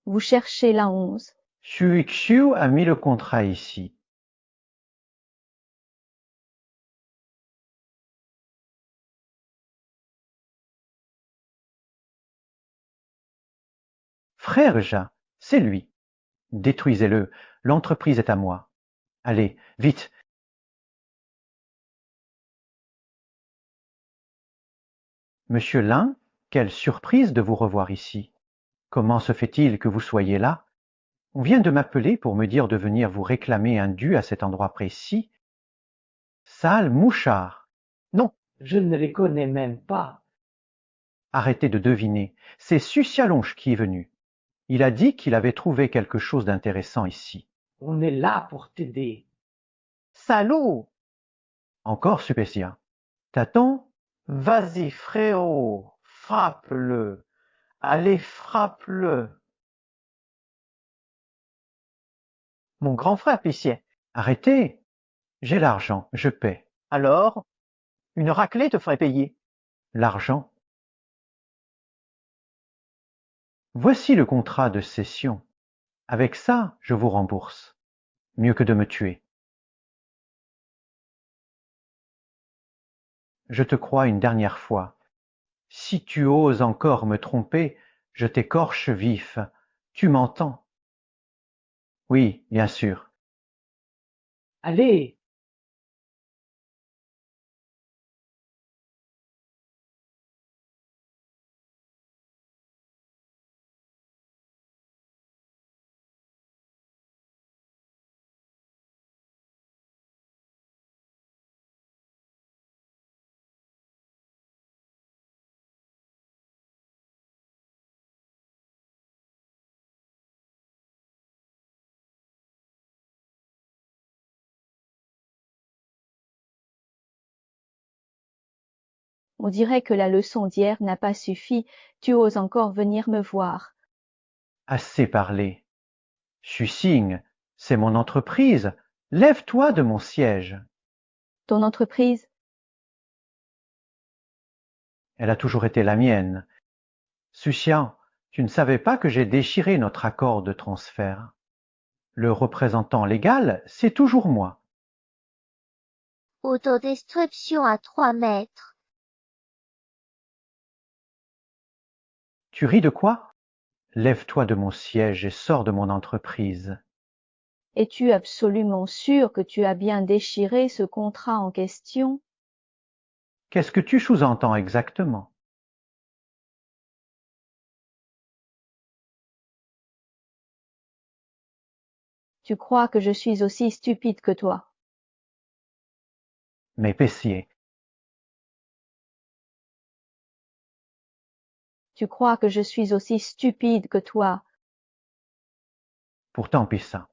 A: Vous cherchez la 11.
F: Shuixiu a mis le contrat ici. Frère Ja, c'est lui. Détruisez-le, l'entreprise est à moi. Allez, vite. Monsieur Lin, quelle surprise de vous revoir ici. Comment se fait-il que vous soyez là? On vient de m'appeler pour me dire de venir vous réclamer un dû à cet endroit précis. Sale mouchard.
L: Non, je ne les connais même pas.
F: Arrêtez de deviner, c'est Sucialonge qui est venu. Il a dit qu'il avait trouvé quelque chose d'intéressant ici.
L: On est là pour t'aider.
F: Salaud! Encore Supécia. T'attends? Vas-y, frérot, frappe-le. Allez, frappe-le.
M: Mon grand frère Picier.
F: Arrêtez. J'ai l'argent, je paie.
M: Alors, une raclée te ferait payer.
F: L'argent. Voici le contrat de cession. Avec ça, je vous rembourse. Mieux que de me tuer. Je te crois une dernière fois. Si tu oses encore me tromper, je t'écorche vif. Tu m'entends? Oui, bien sûr.
L: Allez,
A: On dirait que la leçon d'hier n'a pas suffi, tu oses encore venir me voir.
F: Assez parlé. Sussigne, c'est mon entreprise. Lève-toi de mon siège.
A: Ton entreprise?
F: Elle a toujours été la mienne. Susian, tu ne savais pas que j'ai déchiré notre accord de transfert. Le représentant légal, c'est toujours moi.
D: Autodestruction à 3 mètres.
F: Tu ris de quoi? Lève-toi de mon siège et sors de mon entreprise.
A: Es-tu absolument sûr que tu as bien déchiré ce contrat en question?
F: Qu'est-ce que tu sous-entends exactement?
A: Tu crois que je suis aussi stupide que toi?
F: Mais Pessier,
A: Tu crois que je suis aussi stupide que toi?
F: pourtant Pissin.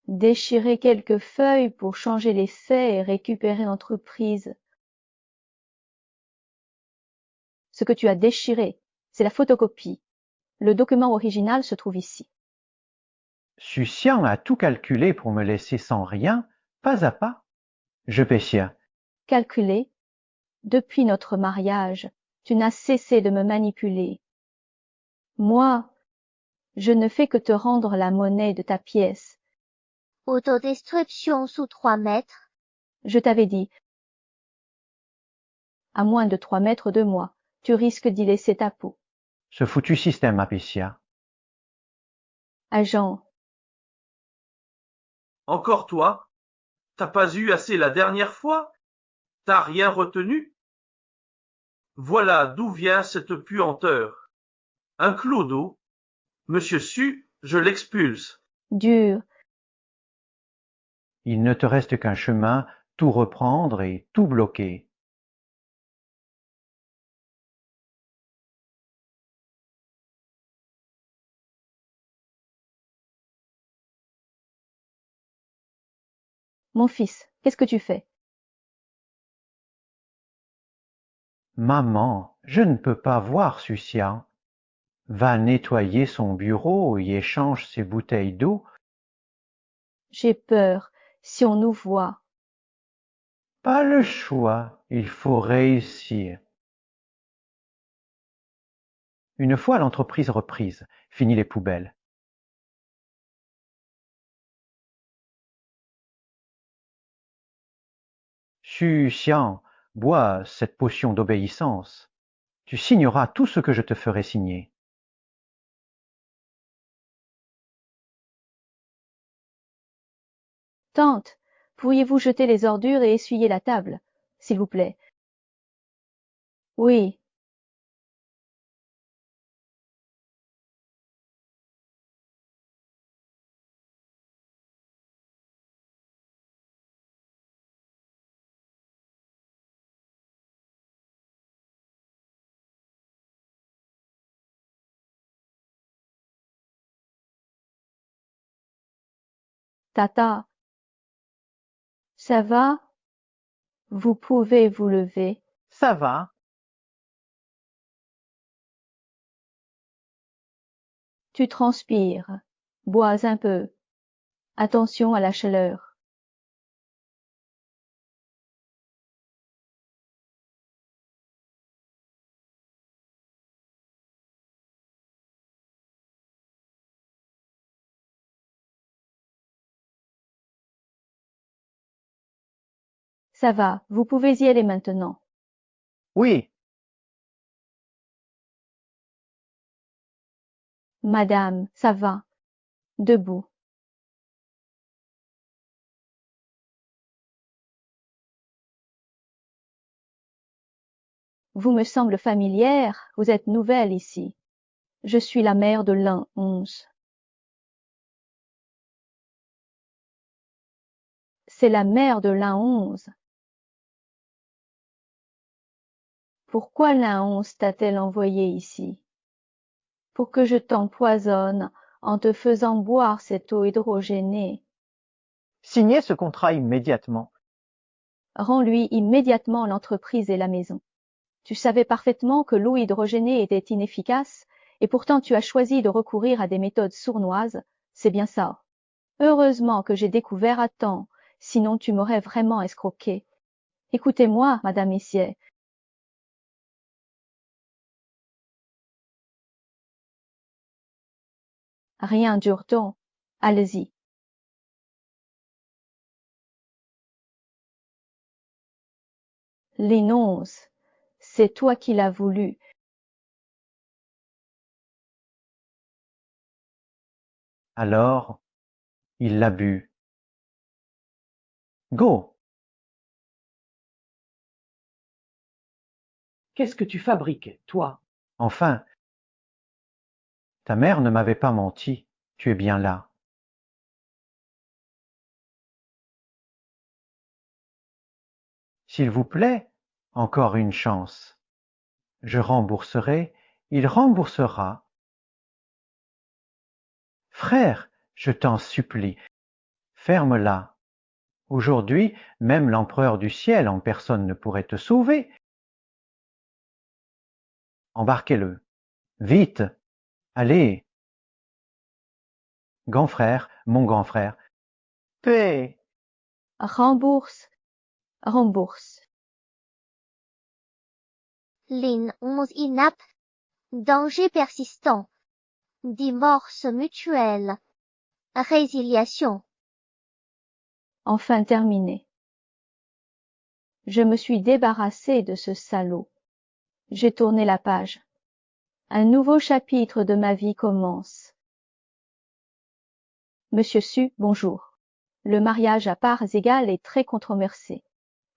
A: Déchirer quelques feuilles pour changer les faits et récupérer l'entreprise. Ce que tu as déchiré, c'est la photocopie. Le document original se trouve ici.
F: Susian a tout calculé pour me laisser sans rien, pas à pas. Je Pessia.
A: Calculé. Depuis notre mariage, tu n'as cessé de me manipuler. Moi, je ne fais que te rendre la monnaie de ta pièce.
D: Autodestruction sous 3 mètres.
A: Je t'avais dit, à moins de 3 mètres de moi, tu risques d'y laisser ta peau.
F: Ce foutu système, Apessia.
A: Agent,
N: Encore toi? T'as pas eu assez la dernière fois? T'as rien retenu? Voilà d'où vient cette puanteur. Un clodo. Monsieur Su, je l'expulse.
A: dur,
F: Il ne te reste qu'un chemin, tout reprendre et tout bloquer.
A: mon fils, qu'est-ce que tu fais?
F: Maman, je ne peux pas voir Susian. Va nettoyer son bureau et échange ses bouteilles d'eau.
A: J'ai peur, si on nous voit.
F: Pas le choix, il faut réussir. Une fois l'entreprise reprise, fini les poubelles. Susian, bois cette potion d'obéissance. Tu signeras tout ce que je te ferai signer.
A: Tante, pourriez-vous jeter les ordures et essuyer la table, s'il vous plaît? Oui. Tata, ça va? Vous pouvez vous lever.
M: Ça va.
A: Tu transpires. Bois un peu. Attention à la chaleur. Ça va, vous pouvez y aller maintenant.
M: Oui.
A: Madame, ça va. Debout. Vous me semble familière, vous êtes nouvelle ici. Je suis la mère de l'an 11. C'est la mère de l'an 11. Pourquoi l'an 11 t'a-t-elle envoyé ici? Pour que je t'empoisonne en te faisant boire cette eau hydrogénée.
M: Signez ce contrat immédiatement.
A: Rends-lui immédiatement l'entreprise et la maison. Tu savais parfaitement que l'eau hydrogénée était inefficace, et pourtant tu as choisi de recourir à des méthodes sournoises, c'est bien ça. Heureusement que j'ai découvert à temps, sinon tu m'aurais vraiment escroqué. Écoutez-moi, Madame Messier. Rien d'urgent. Allez-y. L'énonce, c'est toi qui l'as voulu.
F: Alors, il l'a bu. Go!
L: Qu'est-ce que tu fabriques, toi?
F: Enfin, ta mère ne m'avait pas menti. Tu es bien là. S'il vous plaît, encore une chance. Je rembourserai, il remboursera. Frère, je t'en supplie, ferme-la. Aujourd'hui, même l'empereur du ciel en personne ne pourrait te sauver. Embarquez-le. Vite. Allez. Grand frère, mon grand frère. Paix.
A: Rembourse, rembourse.
D: Ligne 11 inapte. Danger persistant. Divorce mutuel. Résiliation.
A: Enfin terminé. Je me suis débarrassée de ce salaud. J'ai tourné la page. Un nouveau chapitre de ma vie commence. Monsieur Su, bonjour. Le mariage à parts égales est très controversé.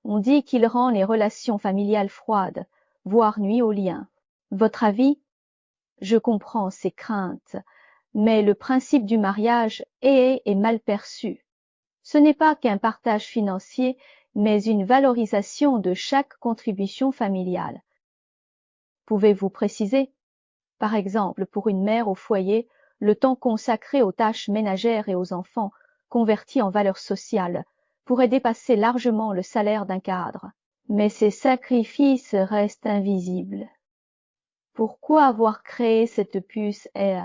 A: On dit qu'il rend les relations familiales froides, voire nuit aux liens. Votre avis? Je comprends ces craintes, mais le principe du mariage est mal perçu. Ce n'est pas qu'un partage financier, mais une valorisation de chaque contribution familiale. Pouvez-vous préciser? Par exemple, pour une mère au foyer, le temps consacré aux tâches ménagères et aux enfants, converti en valeur sociale, pourrait dépasser largement le salaire d'un cadre. Mais ces sacrifices restent invisibles. Pourquoi avoir créé cette puce AI?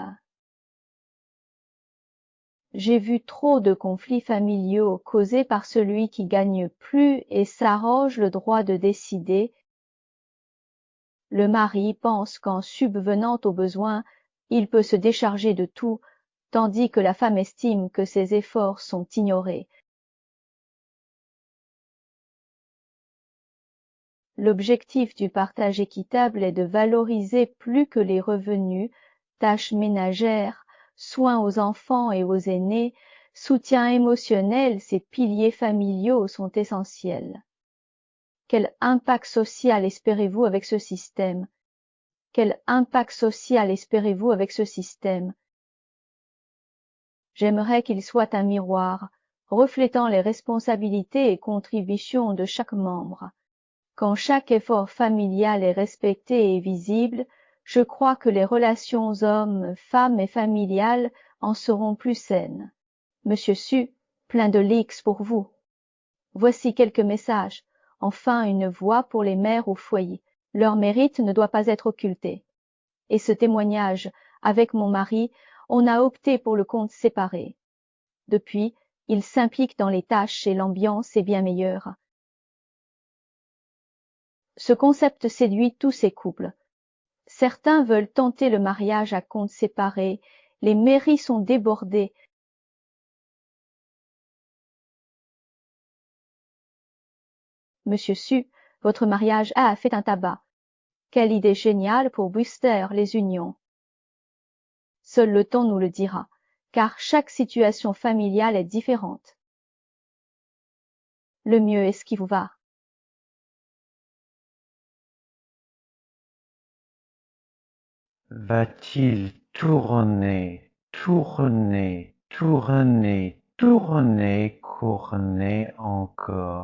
A: J'ai vu trop de conflits familiaux causés par celui qui gagne plus et s'arroge le droit de décider. Le mari pense qu'en subvenant aux besoins, il peut se décharger de tout, tandis que la femme estime que ses efforts sont ignorés. L'objectif du partage équitable est de valoriser plus que les revenus, tâches ménagères, soins aux enfants et aux aînés, soutien émotionnel, ces piliers familiaux sont essentiels. Quel impact social espérez-vous avec ce système? Quel impact social espérez-vous avec ce système? J'aimerais qu'il soit un miroir, reflétant les responsabilités et contributions de chaque membre. Quand chaque effort familial est respecté et visible, je crois que les relations hommes, femmes et familiales en seront plus saines. Monsieur Su, plein de leaks pour vous. Voici quelques messages. Enfin une voix pour les mères au foyer. Leur mérite ne doit pas être occulté. Et ce témoignage, avec mon mari, on a opté pour le compte séparé. Depuis, il s'implique dans les tâches et l'ambiance est bien meilleure. Ce concept séduit tous ces couples. Certains veulent tenter le mariage à compte séparé, les mairies sont débordées. Monsieur Su, votre mariage a fait un tabac. Quelle idée géniale pour booster les unions. Seul le temps nous le dira, car chaque situation familiale est différente. Le mieux est ce qui vous va.
F: Va-t-il tourner, tourner, tourner, tourner, courner encore?